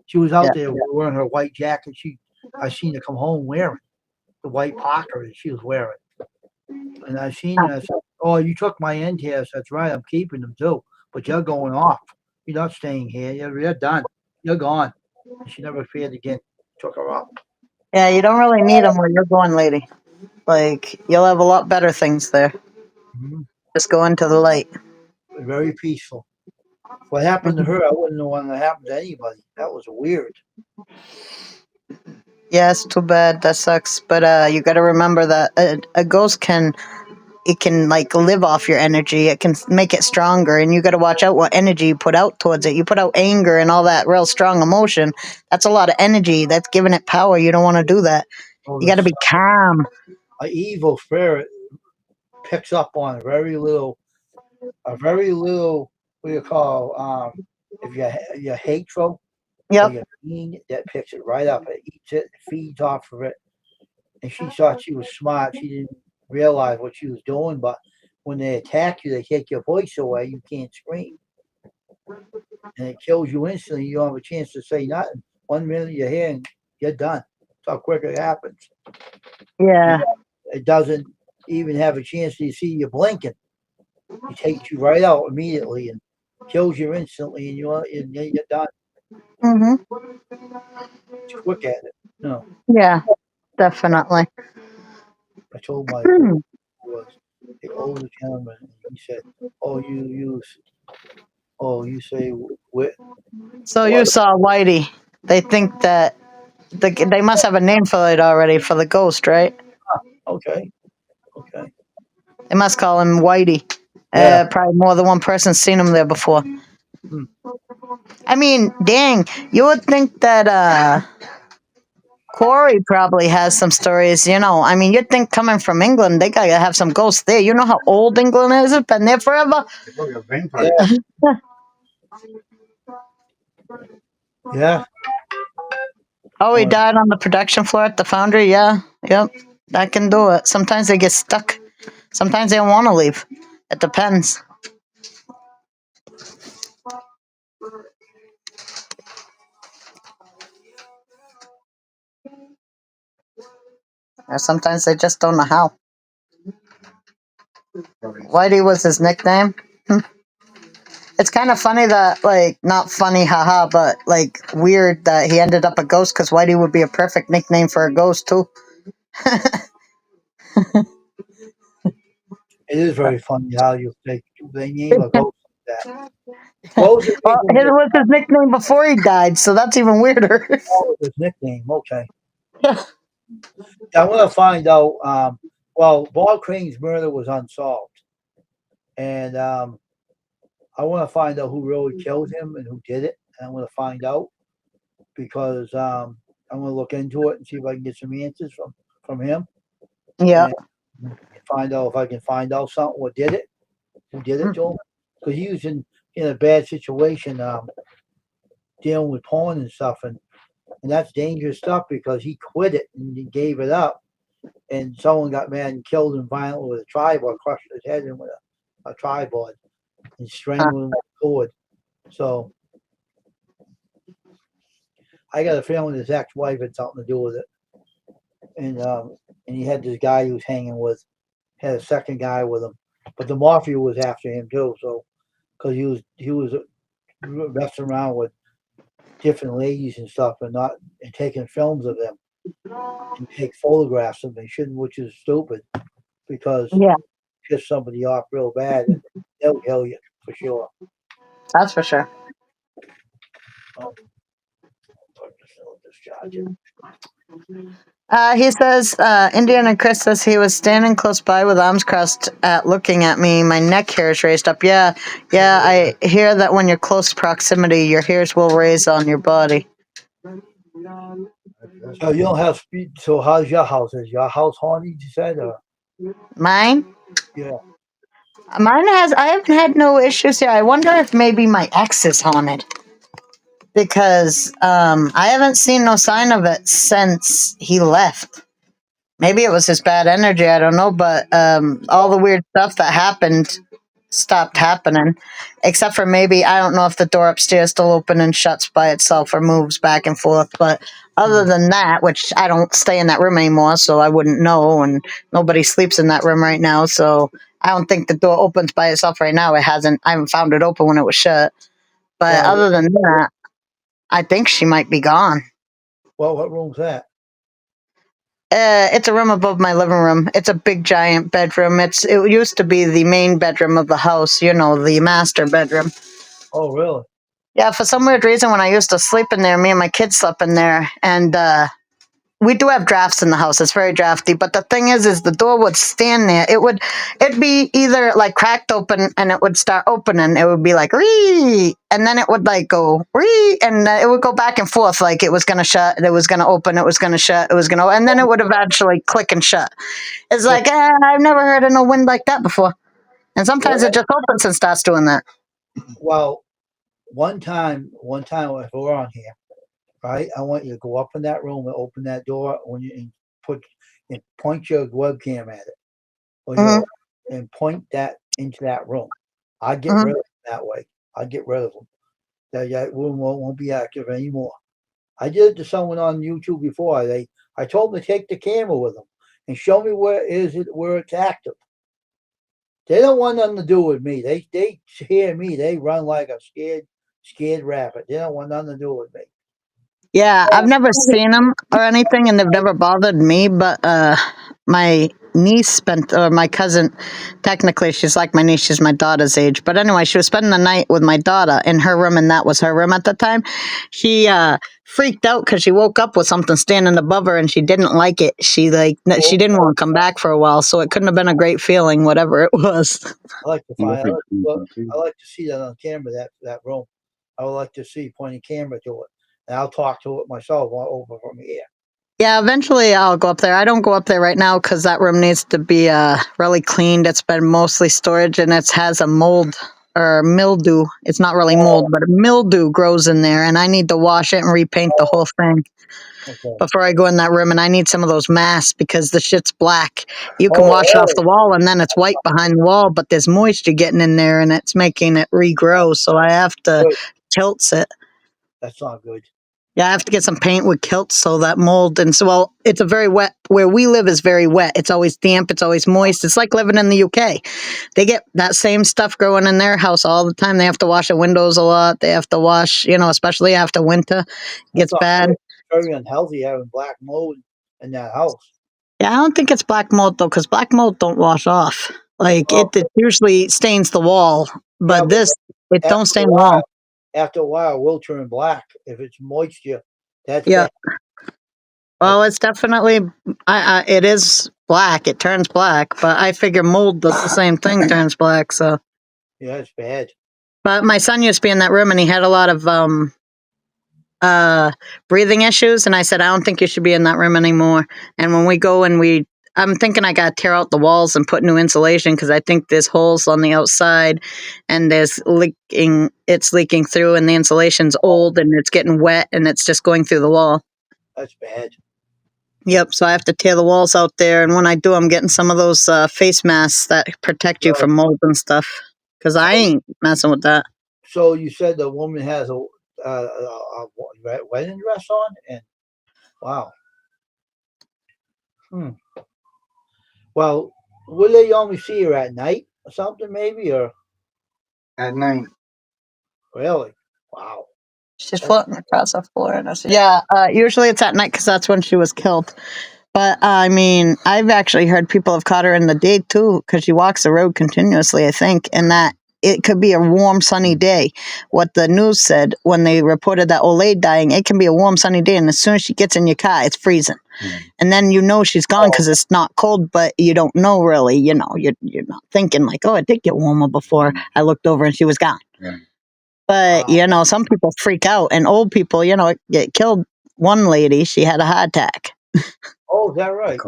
She was out there wearing her white jacket. I seen her come home wearing the white parker that she was wearing. And I seen her. I said, "Oh, you took my end here." That's right. I'm keeping them too. But you're going off. You're not staying here. You're done. You're gone. And she never appeared again. Took her off. Yeah, you don't really need them where you're going, lady. Like, you'll have a lot better things there. Mm-hmm. Just go into the light. Very peaceful. What happened to her, I wouldn't know when it happened to anybody. That was weird. Yeah, it's too bad. That sucks. But you got to remember that a ghost can like live off your energy. It can make it stronger, and you got to watch out what energy you put out towards it. You put out anger and all that real strong emotion. That's a lot of energy. That's giving it power. You don't want to do that. You got to be calm. An evil spirit picks up on a very little. What do you call? If you're hateful, Yep. or you're mean, that picks it right up. It eats it, feeds off of it. And she thought she was smart. She didn't realize what she was doing. But when they attack you, they take your voice away. You can't scream, and it kills you instantly. You don't have a chance to say nothing. 1 minute you're here and you're done. That's how quick it happens. Yeah. It doesn't even have a chance to see you blinking. It takes you right out immediately and kills you instantly, and you're done. It's quick at it. No, Yeah, definitely. I told my was the older gentleman. He said, "Oh, you say what?" So you saw Whitey. They think that they must have a name for it already for the ghost, right? Okay. They must call him Whitey. Yeah. Probably more than one person's seen him there before. Hmm. I mean, dang, you would think that Corey probably has some stories, you know. I mean, you'd think coming from England, they gotta have some ghosts there. You know how old England is? It's been there forever. Look at vampire. Yeah. Yeah. Oh, he Or- died on the production floor at the foundry? Yeah, yep. That can do it. Sometimes they get stuck. Sometimes they don't want to leave. It depends. Or sometimes they just don't know how. Whitey was his nickname. It's kind of funny that, like, not funny, haha, but, like, weird that he ended up a ghost because Whitey would be a perfect nickname for a ghost, too. It is very funny how they name a ghost like that. Ghost is Well, it was his nickname before he died, so that's even weirder. his nickname. Okay. I want to find out. Well, Bob Crane's murder was unsolved, and I want to find out who really killed him and who did it. And I want to find out because I'm going to look into it and see if I can get some answers from him. Yeah. And find out if I can find out something what did it, who did it to him, because he was in a bad situation, dealing with porn and stuff, and that's dangerous stuff because he quit it and he gave it up, and someone got mad and killed him violently with a tripod, crushed his head in with a tripod, and strangled him with a cord. So I got a feeling his ex-wife had something to do with it, and he had this guy he was hanging with, had a second guy with him, but the mafia was after him too. So because he was messing around with different ladies and stuff, and taking films of them and take photographs of them. They shouldn't, which is stupid because Yeah, piss somebody off real bad and they'll kill you for sure. that's for sure. He says, Indiana Chris says he was standing close by with arms crossed looking at me. My neck hairs raised up. Yeah, I hear that when you're close proximity, your hairs will raise on your body. So you don't have speed. So how's your house? Is your house haunted? You said, Mine? yeah. Mine has, I haven't had no issues here. I wonder if maybe my ex is haunted. Because I haven't seen no sign of it since he left. Maybe it was his bad energy, I don't know, but all the weird stuff that happened stopped happening. Except for maybe, I don't know if the door upstairs still opens and shuts by itself or moves back and forth, but other than that, which I don't stay in that room anymore, so I wouldn't know, and nobody sleeps in that room right now, so I don't think the door opens by itself right now. I haven't found it open when it was shut. But Well, other than that, I think she might be gone. well, what room's that? It's a room above my living room. It's a big giant bedroom. It used to be the main bedroom of the house, you know, the master bedroom. Oh, really? Yeah, for some weird reason, when I used to sleep in there, me and my kids slept in there, and we do have drafts in the house. It's very drafty. But the thing is the door would stand there. It'd be either like cracked open and it would start opening. It would be like ree, and then it would like go ree, and it would go back and forth. Like it was gonna shut, it was gonna open, it was gonna shut, it was gonna, and then it would eventually click and shut. It's like I've never heard of no wind like that before. And sometimes it just opens and starts doing that. Well, one time if we're on here, right? I want you to go up in that room and open that door and point your webcam at it, and point that into that room. I get rid of them that way. I get rid of them. That room won't be active anymore. I did it to someone on YouTube before. I told them to take the camera with them and show me where it's active. They don't want nothing to do with me. They hear me. They run like a scared rabbit. They don't want nothing to do with me. Yeah, I've never seen them or anything, and they've never bothered me. But my niece spent, or my cousin, technically she's like my niece, she's my daughter's age. But anyway, she was spending the night with my daughter in her room, and that was her room at the time. She freaked out because she woke up with something standing above her and she didn't like it. She didn't want to come back for a while, so it couldn't have been a great feeling, whatever it was. I like to You find. look at something too. I like to see that on camera. That room. I would like to see pointing camera to it, and I'll talk to it myself over from here. Yeah, eventually I'll go up there. I don't go up there right now because that room needs to be really cleaned. It's been mostly storage and it has a mold or mildew. It's not really mold, but a mildew grows in there, and I need to wash it and repaint the whole thing Okay. before I go in that room. And I need some of those masks because the shit's black. You can Oh, wash it off oh. the wall and then it's white behind the wall, but there's moisture getting in there and it's making it regrow. So I have to Good. tilt it. That's not good. Yeah, I have to get some paint with kilts so that mold and so well, it's a very wet. Where we live is very wet. It's always damp. It's always moist. It's like living in the UK. They get that same stuff growing in their house all the time. They have to wash the windows a lot. They have to wash, especially after winter, it gets That's not bad. good. Very unhealthy having black mold in that house. Yeah, I don't think it's black mold though, because black mold don't wash off. Like Oh. it usually stains the wall, but Yeah, but this it don't After a stain the wall. while, after a while, it will turn black if it's moisture. That's Yeah. bad. Well, it's definitely it is black. It turns black, but I figure mold does the same thing, turns black. So, Yeah, it's bad. but my son used to be in that room, and he had a lot of breathing issues, and I said, I don't think you should be in that room anymore. And when we go and I'm thinking I got to tear out the walls and put new insulation because I think there's holes on the outside, and it's leaking through, and the insulation's old, and it's getting wet, and it's just going through the wall. That's bad. Yep, so I have to tear the walls out there, and when I do, I'm getting some of those face masks that protect you from mold and stuff. Because I ain't messing with that. So you said the woman has a wedding dress on, and wow. Well, will they only see her at night or something, maybe, or At night. really? Wow. She's floating across the floor. Yeah, usually it's at night because that's when she was killed. But I mean, I've actually heard people have caught her in the day too because she walks the road continuously, I think, and that it could be a warm, sunny day. What the news said when they reported that old lady dying, it can be a warm, sunny day, and as soon as she gets in your car, it's freezing. And then she's gone because it's not cold, but you don't know really. You're not thinking like, oh, it did get warmer before I looked over and she was gone. Yeah. But some people freak out, and old people, it killed one lady. She had a heart attack. Oh, is that right?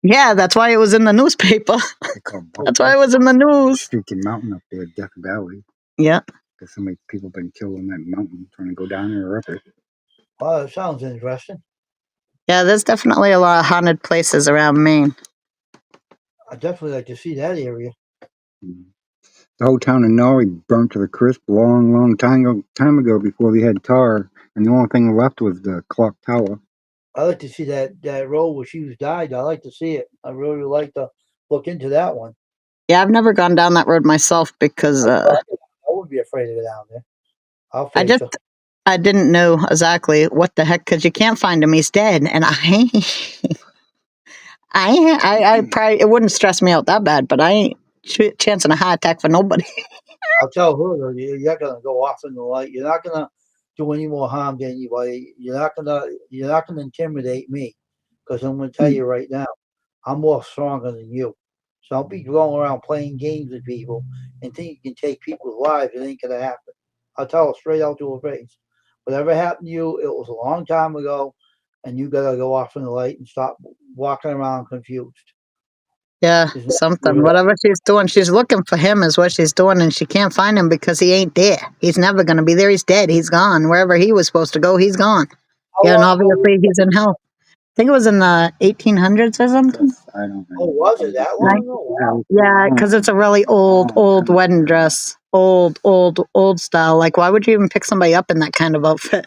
Yeah, that's why it was in the newspaper. That's why it was in the news. Stinking mountain up there, Death Valley. Yeah. Because so many people been killed on that mountain trying to go down there or up it. Well, that sounds interesting. Yeah, there's definitely a lot of haunted places around Maine. I'd definitely like to see that area. The whole town of Norway burnt to the crisp a long time ago before they had tar, and the only thing left was the clock tower. I'd like to see that road where she was died. I'd like to see it. I really would like to look into that one. Yeah, I've never gone down that road myself because I wouldn't be afraid to go down there. I didn't know exactly what the heck, because you can't find him. He's dead, and I probably, it wouldn't stress me out that bad, but I ain't chancing a heart attack for nobody. I'll tell her though, you're not gonna go off in the light. You're not gonna do any more harm to anybody. You're not gonna intimidate me, because I'm gonna tell you right now, I'm more stronger than you. So don't be going around playing games with people and think you can take people's lives. It ain't gonna happen. I'll tell her straight out to her face. Whatever happened to you, it was a long time ago, and you gotta go off in the light and stop walking around confused. Yeah, something. Whatever she's doing, she's looking for him is what she's doing, and she can't find him because he ain't there. He's never going to be there. He's dead. He's gone. Wherever he was supposed to go, he's gone. Yeah, and obviously he's in hell. I think it was in the 1800s or something. I don't know. Oh, was it that long ago? Wow. Yeah, because it's a really old wedding dress. Old style. Like, why would you even pick somebody up in that kind of outfit?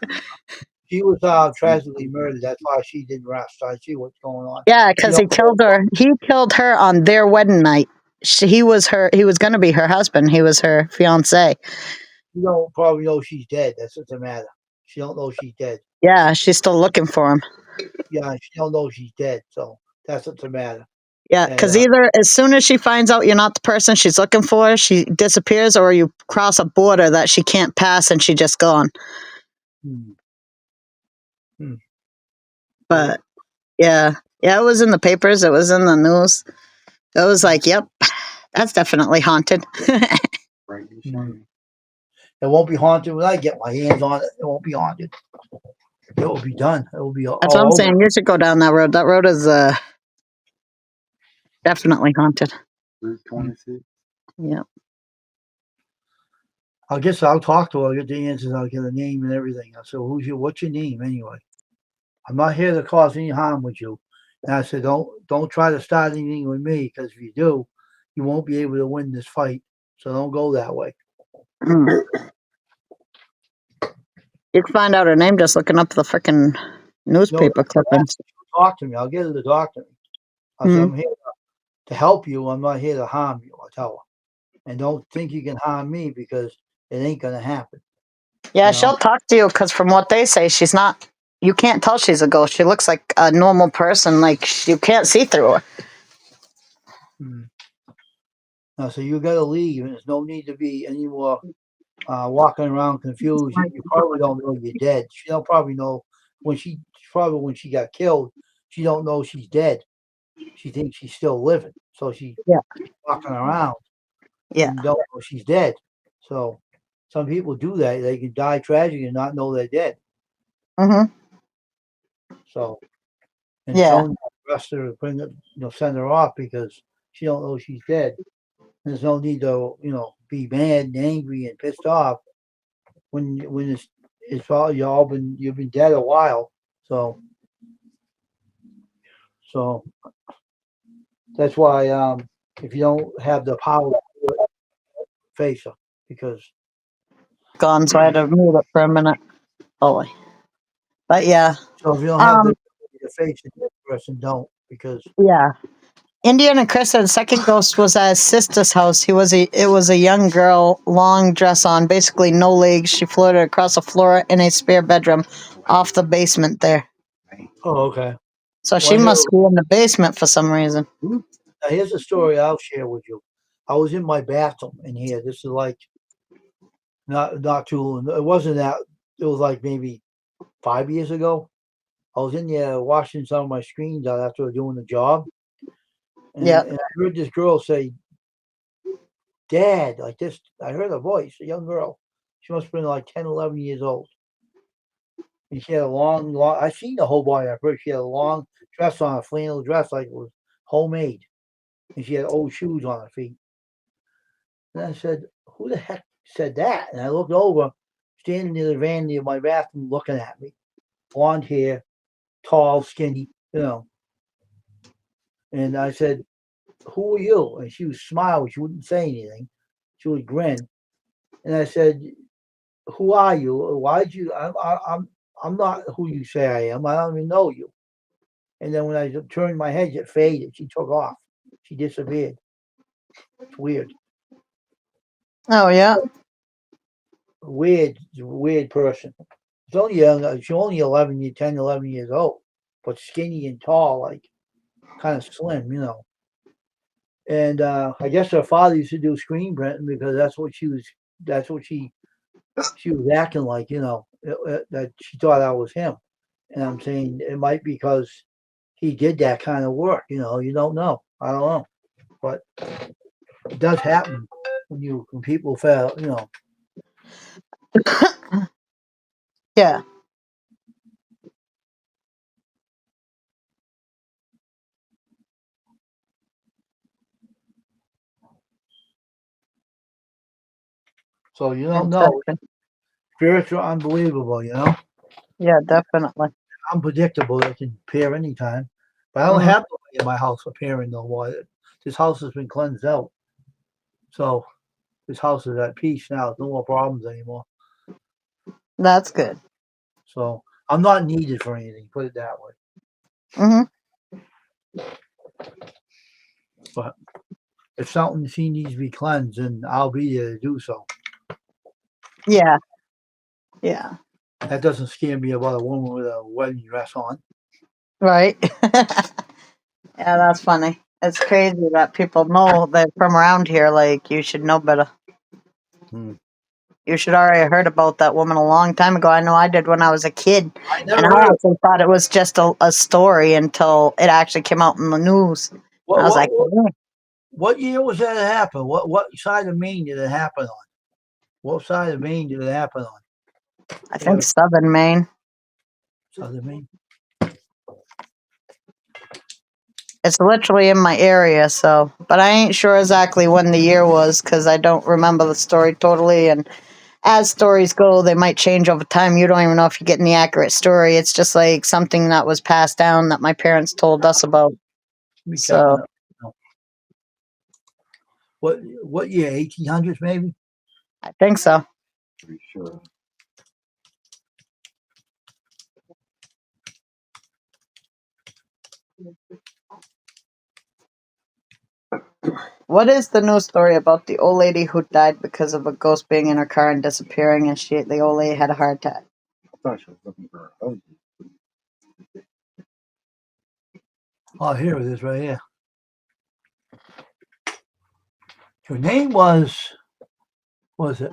She was tragically murdered. That's why she didn't rest. I see what's going on. Yeah, because he killed her. He killed her on their wedding night. He was going to be her husband. He was her fiance. You don't probably know she's dead. That's what's the matter. She don't know she's dead. Yeah, she's still looking for him. Yeah, she don't know she's dead. So that's what's the matter. Yeah, And, because either as soon as she finds out you're not the person she's looking for, she disappears, or you cross a border that she can't pass and she just gone. hmm. But yeah, yeah, it was in the papers. It was in the news. It was like, yep, that's definitely haunted. Right. Mm. It won't be haunted when I get my hands on it. It won't be haunted. It will be done. It will be all That's what I'm over. saying. You should go down that road. That road is definitely haunted. Route 26. Yeah. I guess I'll talk to her. I'll get the answers. I'll get a name and everything. I said, what's your name anyway? I'm not here to cause any harm with you. And I said, don't try to start anything with me, because if you do, you won't be able to win this fight. So don't go that way. Mm. You can find out her name just looking up the freaking newspaper clippings. Talk to me. I'll get her to talk to me. I said, I'm here to help you. I'm not here to harm you. I tell her. And don't think you can harm me, because it ain't going to happen. Yeah, You know? she'll talk to you because from what they say, she's not. You can't tell she's a ghost. She looks like a normal person. Like you can't see through her. Now, so you got to leave, and there's no need to be any more walking around confused. You probably don't know you're dead. She don't probably know when she got killed. She don't know she's dead. She thinks she's still living, so she's walking around. Yeah. And don't know she's dead. So some people do that. They can die tragically and not know they're dead. Mm-hmm. So and Yeah. Tony arrested her, send her off because she don't know she's dead. There's no need to, be mad and angry and pissed off when it's probably you've been dead a while. So that's why if you don't have the power to do it, face her, because Gone, so I had to mute it for a minute. Holy. But yeah. so if you don't have the ability to face it, that person don't, because Yeah. Indiana Chris said second ghost was at his sister's house. It was a young girl, long dress on, basically no legs. She floated across the floor in a spare bedroom off the basement there. okay. So she must be in the basement for some reason. Now here's a story I'll share with you. I was in my bathroom in here. This is like not too. It wasn't that. It was like maybe 5 years ago. I was in there washing some of my screens out after doing the job, and I heard this girl say, "Dad," like this. I heard a voice, a young girl. She must have been like 10, 11 years old. And she had a long, I seen the whole body. I heard she had a long dress on, a flannel dress, like it was homemade. And she had old shoes on her feet. And I said, who the heck said that? And I looked over, standing near the vanity of my bathroom, looking at me. Blonde hair, tall, skinny, And I said, who are you? And she would smile. She wouldn't say anything. She would grin. And I said, who are you? Why'd you? I'm not who you say I am. I don't even know you. And then when I turned my head, it faded. She took off. She disappeared. It's weird. Oh yeah. Weird person. She's only young. She's only 10, 11 years old, but skinny and tall, like kind of slim, And I guess her father used to do screen printing, because that's what she was acting like, that she thought I was him. And I'm saying it might be because he did that kind of work. You don't know. I don't know, but it does happen when people fail. Yeah. So you don't know. Spirits are unbelievable. Yeah, definitely. Unpredictable. They can appear anytime. But I don't have nobody in my house appearing no more. This house has been cleansed out. So this house is at peace now. There's no more problems anymore. That's good. So I'm not needed for anything, put it that way. Mm-hmm. But if something she needs to be cleansed, then I'll be there to do so. Yeah. Yeah. That doesn't scare me about a woman with a wedding dress on. Right. Yeah, that's funny. It's crazy that people know that from around here. Like, you should know better. Hmm. You should already have heard about that woman a long time ago. I know I did when I was a kid. I And never I heard. also thought it was just a story until it actually came out in the news. What, I was what, like, what, "Oh." what year was that it happened? What side of Maine did it happen on? What side of Maine did it happen on? I think Yeah, Southern Maine. southern Maine. It's literally in my area, so. But I ain't sure exactly when the year was because I don't remember the story totally. And as stories go, they might change over time. You don't even know if you're getting the accurate story. It's just like something that was passed down that my parents told us about. We So, counting up. What year? 1800s maybe? I think so. Pretty sure. What is the news story about the old lady who died because of a ghost being in her car and disappearing, and the old lady had a heart attack? I thought she was looking for her husband. Oh, here it is right here. Her name was it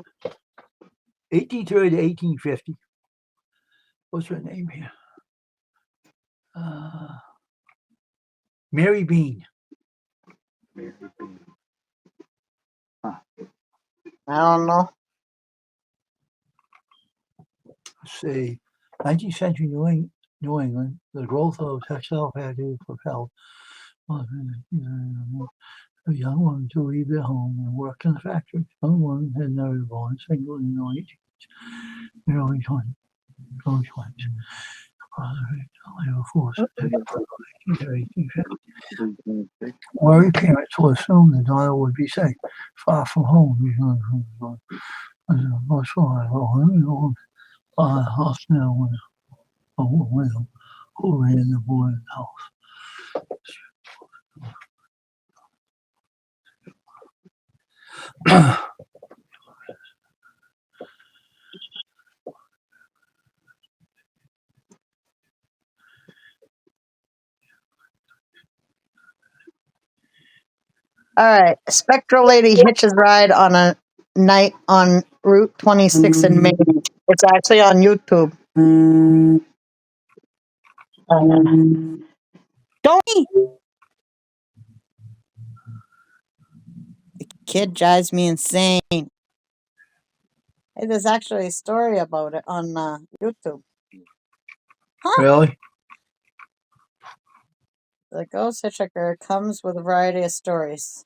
1830 to 1850? What's her name here? Mary Bean. I don't know. Let's see. 19th century New England, the growth of textile factories propelled a young woman to leave their home and work in the factory. Young woman had never been born, single in the late early 20s. Early 20s. Labor force. Worried parents will assume the daughter would be safe, far from home. Most house now with a widow who ran the boarding house. All right. Spectral lady hitches ride on a night on Route 26 in Maine. It's actually on YouTube. Don't eat. The kid drives me insane. Hey, there's actually a story about it on YouTube. Really? The Ghost Hitchhiker comes with a variety of stories.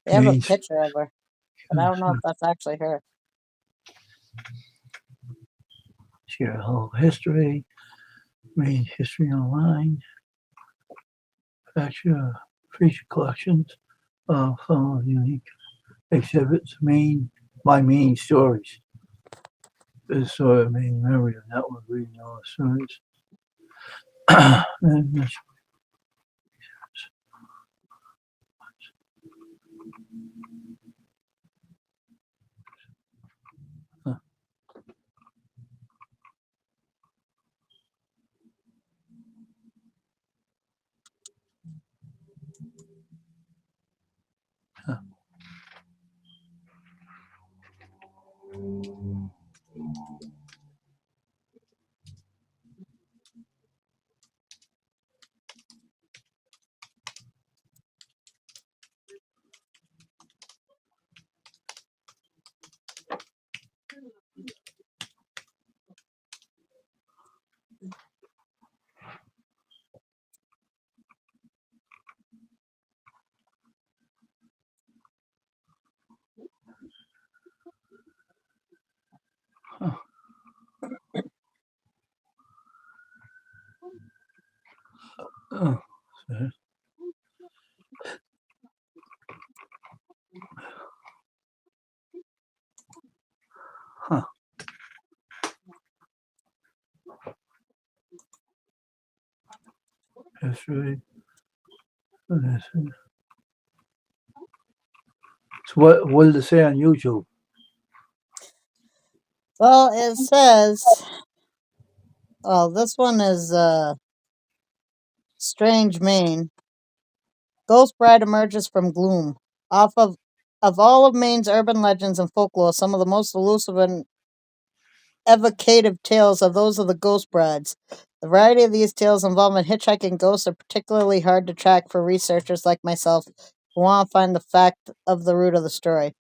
They have a Maine picture of her, but I don't know if that's actually her. share whole history, Maine history online, feature collections of some of the unique exhibits, by Maine stories. This sort of Maine memory of network reading all the stories. And this, oh, huh. History. So what did it say on YouTube? Well, it says Well, this one is Strange, Maine. Ghost bride emerges from gloom. Off of all of Maine's urban legends and folklore, some of the most elusive and evocative tales are those of the ghost brides. The variety of these tales involving hitchhiking ghosts are particularly hard to track for researchers like myself who want to find the fact of the root of the story.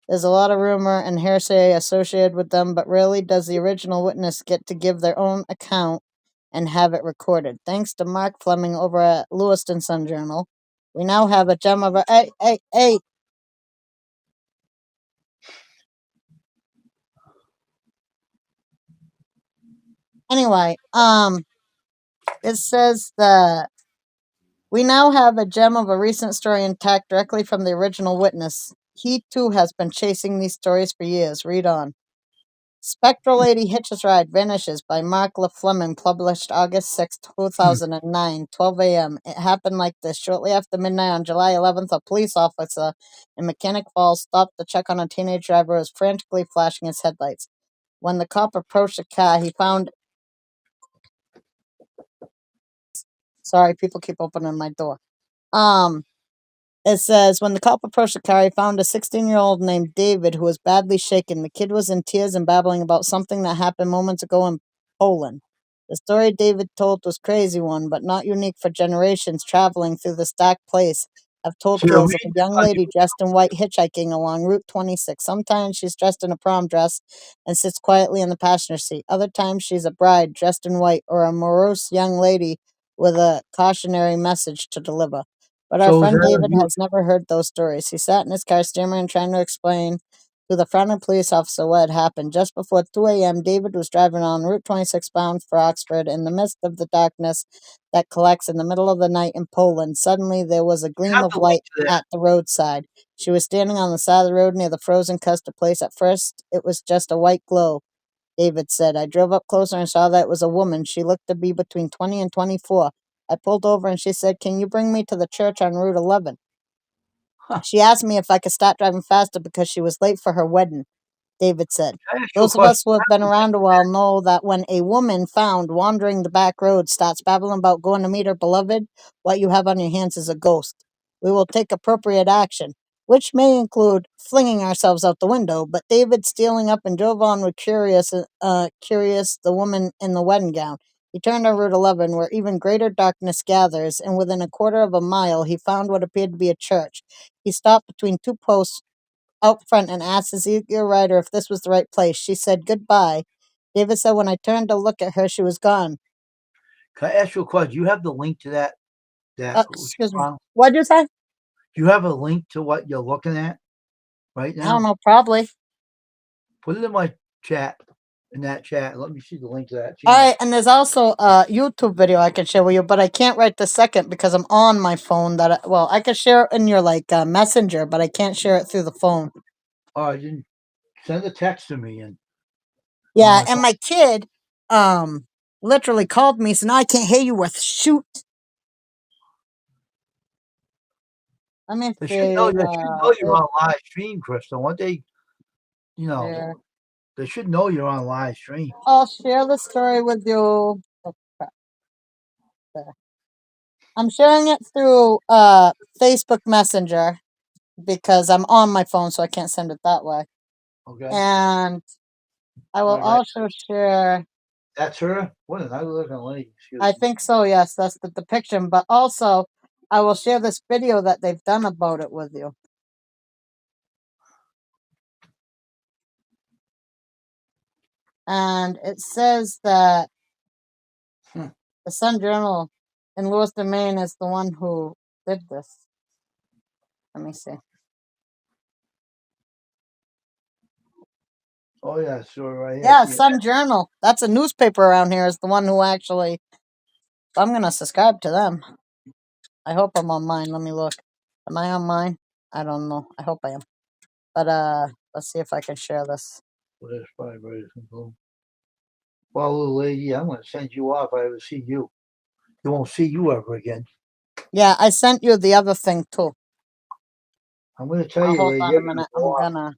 There's a lot of rumor and hearsay associated with them, but rarely does the original witness get to give their own account and have it recorded. Thanks to Mark Fleming over at Lewiston Sun Journal, we now have a gem of a hey. Anyway, it says that we now have a gem of a recent story intact directly from the original witness. He too has been chasing these stories for years. Read on. Spectral Lady Hitches Ride Vanishes by Mark LaFleming, published August 6, 2009, 12 a.m. It happened like this. Shortly after midnight on July 11th, a police officer in Mechanic Falls stopped to check on a teenage driver who was frantically flashing his headlights. When the cop approached the car, he found... Sorry, people keep opening my door. It says, when the cop approached the car, he found a 16-year-old named David who was badly shaken. The kid was in tears and babbling about something that happened moments ago in Poland. The story David told was a crazy one, but not unique for generations traveling through this dark place. I've told So you're tales of a reading young lady dressed in white hitchhiking along Route 26. Sometimes she's dressed in a prom dress and sits quietly in the passenger seat. Other times she's a bride dressed in white or a morose young lady with a cautionary message to deliver. But our so is friend that David has never heard those stories. He sat in his car stammering and trying to explain to the friendly police officer what had happened. Just before 2 a.m., David was driving on Route 26 bound for Oxford in the midst of the darkness that collects in the middle of the night in Poland. Suddenly, there was a you gleam have of to link light to that? at the roadside. She was standing on the side of the road near the frozen custard place. At first, it was just a white glow. David said. I drove up closer and saw that it was a woman. She looked to be between 20 and 24. I pulled over and she said, "Can you bring me to the church on Route 11?" Huh. She asked me if I could start driving faster because she was late for her wedding. David said. Can I ask you a Those of question? us who have been around a while know that when a woman found wandering the back road starts babbling about going to meet her beloved, what you have on your hands is a ghost. We will take appropriate action, which may include flinging ourselves out the window. But David, stealing up and drove on with Curious, the woman in the wedding gown. He turned on Route 11, where even greater darkness gathers, and within a quarter of a mile, he found what appeared to be a church. He stopped between two posts out front and asked his eager rider if this was the right place. She said goodbye. David said when I turned to look at her, she was gone. Can I ask you a question? Do you have the link to that what you Excuse me. found? What'd you say? Do you have a link to what you're looking at right I don't now? know, probably. Put it in my chat, in that chat. Let me see the link to that All channel. right, and there's also a YouTube video I can share with you, but I can't right this second because I'm on my phone. I can share it in your messenger, but I can't share it through the phone. All right, then send a text to me and on Yeah, my and phone. my kid literally called me, so now I can't hear you with shoot. Let me They should know. see. They should know you're on live stream, Crystal. What they, you know, Share. they should know you're on live stream. I'll share the story with you. Oh, crap. There. I'm sharing it through Facebook Messenger because I'm on my phone, so I can't send it that way. Okay. And I will All right. also share. That's her. What a nice looking lady. Excuse I me. think so. Yes, that's the depiction. But also, I will share this video that they've done about it with you. And it says that Hmm. the Sun Journal in Lewiston, Maine, is the one who did this. Let me see. Oh yeah, sure, right here. Yeah, See it. Sun Journal. That's a newspaper around here. Is the one who actually. I'm gonna subscribe to them. I hope I'm on mine. Let me look. Am I on mine? I don't know. I hope I am. But let's see if I can share this. Well, there's vibrators and boom. Well, little lady, I'm gonna send you off. I ever see you. You won't see you ever again. Yeah, I sent you the other thing too. I'm gonna tell you, Hold lady, on a you're gonna minute. go off.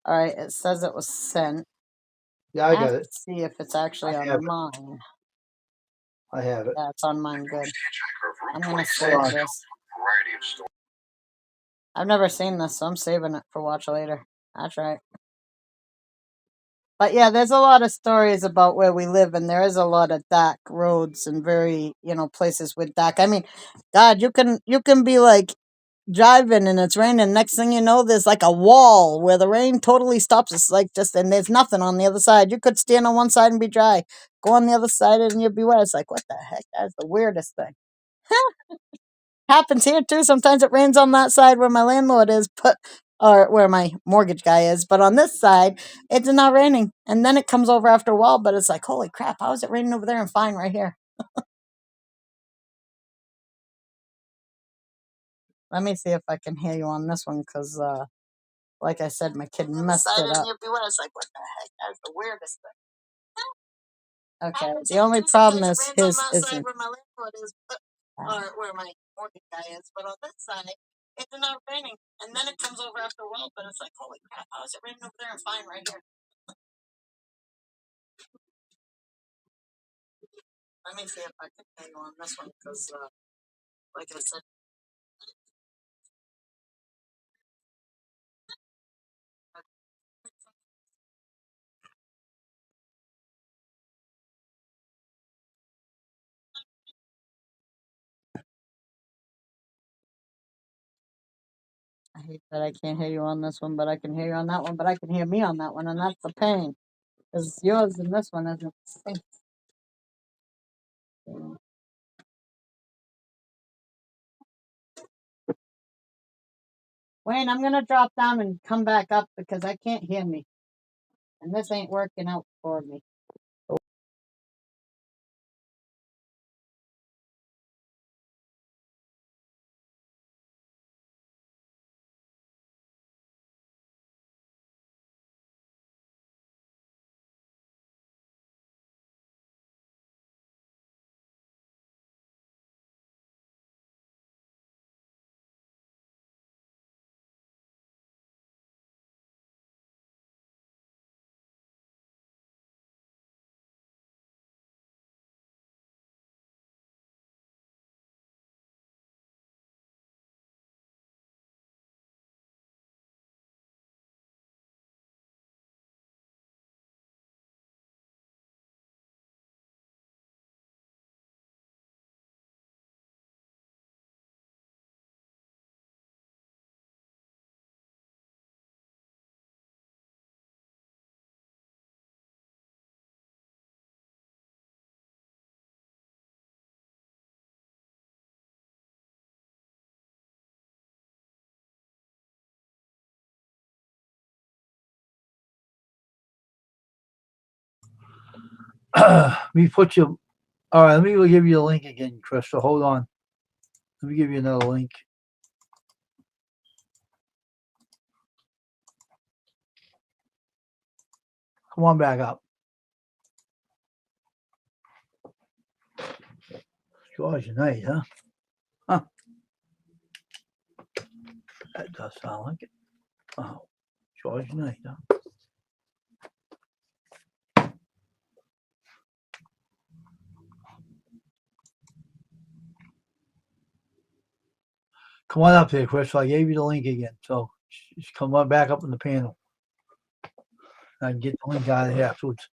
All right, it says it was sent. Yeah, I I have got to it. see if it's actually I have on it. mine. I have it. Yeah, it's on mine. Good. I'm gonna Hold save on. this. I've never seen this, so I'm saving it for watch later. That's right. But yeah, there's a lot of stories about where we live, and there is a lot of dark roads and very, places with dark. I mean, God, you can be like driving and it's raining. Next thing you know, there's like a wall where the rain totally stops. It's like just and there's nothing on the other side. You could stand on one side and be dry, go on the other side and you'll be wet. It's like what the heck? That's the weirdest thing. Happens here too. Sometimes it rains on that side where my landlord is, but or where my mortgage guy is. But on this side, it's not raining, and then it comes over after a while. But it's like, holy crap! How is it raining over there and fine right here? Let me see if I can hear you on this one, because like I said, my kid messed it up. It's like, what the heck? That's the weirdest thing. Okay, the only problem is his isn't. Or where my mortgage guy is, but on this side, it's not raining, and then it comes over after a while. But it's like, holy crap! How is it raining over there and fine right here? Let me see if I can hear you on this one, because like I said. I hate that I can't hear you on this one, but I can hear you on that one, but I can hear me on that one, and that's the pain. Because yours and this one isn't synced. Wayne, I'm gonna drop down and come back up because I can't hear me, and this ain't working out for me. Let me put you. All right, let me give you the link again, Crystal. Hold on. Let me give you another link. Come on back up. George Knight, huh? Huh. That does sound like it. Oh, George Knight, huh? Come on up here, Crystal. I gave you the link again. So just come on back up in the panel. I can get the link out of here afterwards.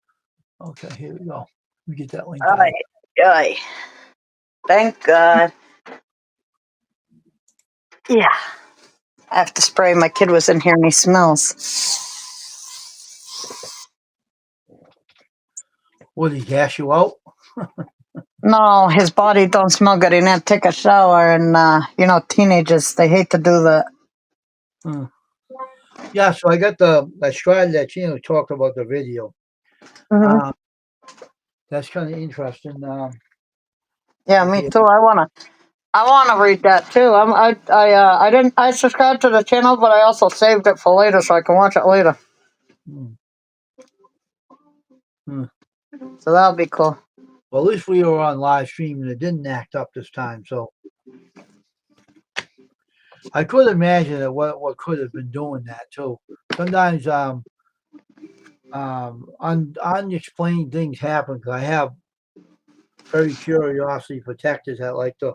Okay, here we go. Let me get that link out. Ay, ay. Thank God. Yeah. I have to spray. My kid was in here and he smells. What, did he gas you out? No, his body don't smell good. He didn't take a shower, and teenagers, they hate to do that. Yeah, so I got I started that channel talked about the video. Mhm. That's kind of interesting. Yeah, me too. I wanna read that too. I subscribed to the channel, but I also saved it for later so I can watch it later. So that'll be cool. Well, at least we were on live stream and it didn't act up this time. So I could imagine that what could have been doing that too. Sometimes unexplained things happen because I have very curiosity protectors that like to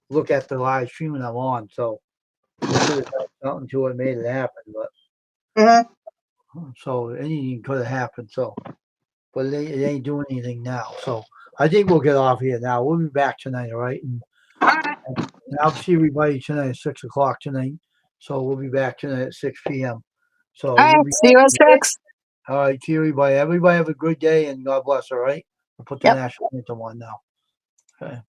look at the live stream I'm on. So we could have done something to it, made it happen. But so anything could have happened. So, but it ain't doing anything now. So I think we'll get off here now. We'll be back tonight, all right? And I'll see everybody tonight at 6 o'clock tonight. So we'll be back tonight at 6 p.m. So All right, we'll be, see you at 6. all right, see everybody. Everybody have a good day and God bless, all right? We'll put the Yep. national anthem on now. Okay.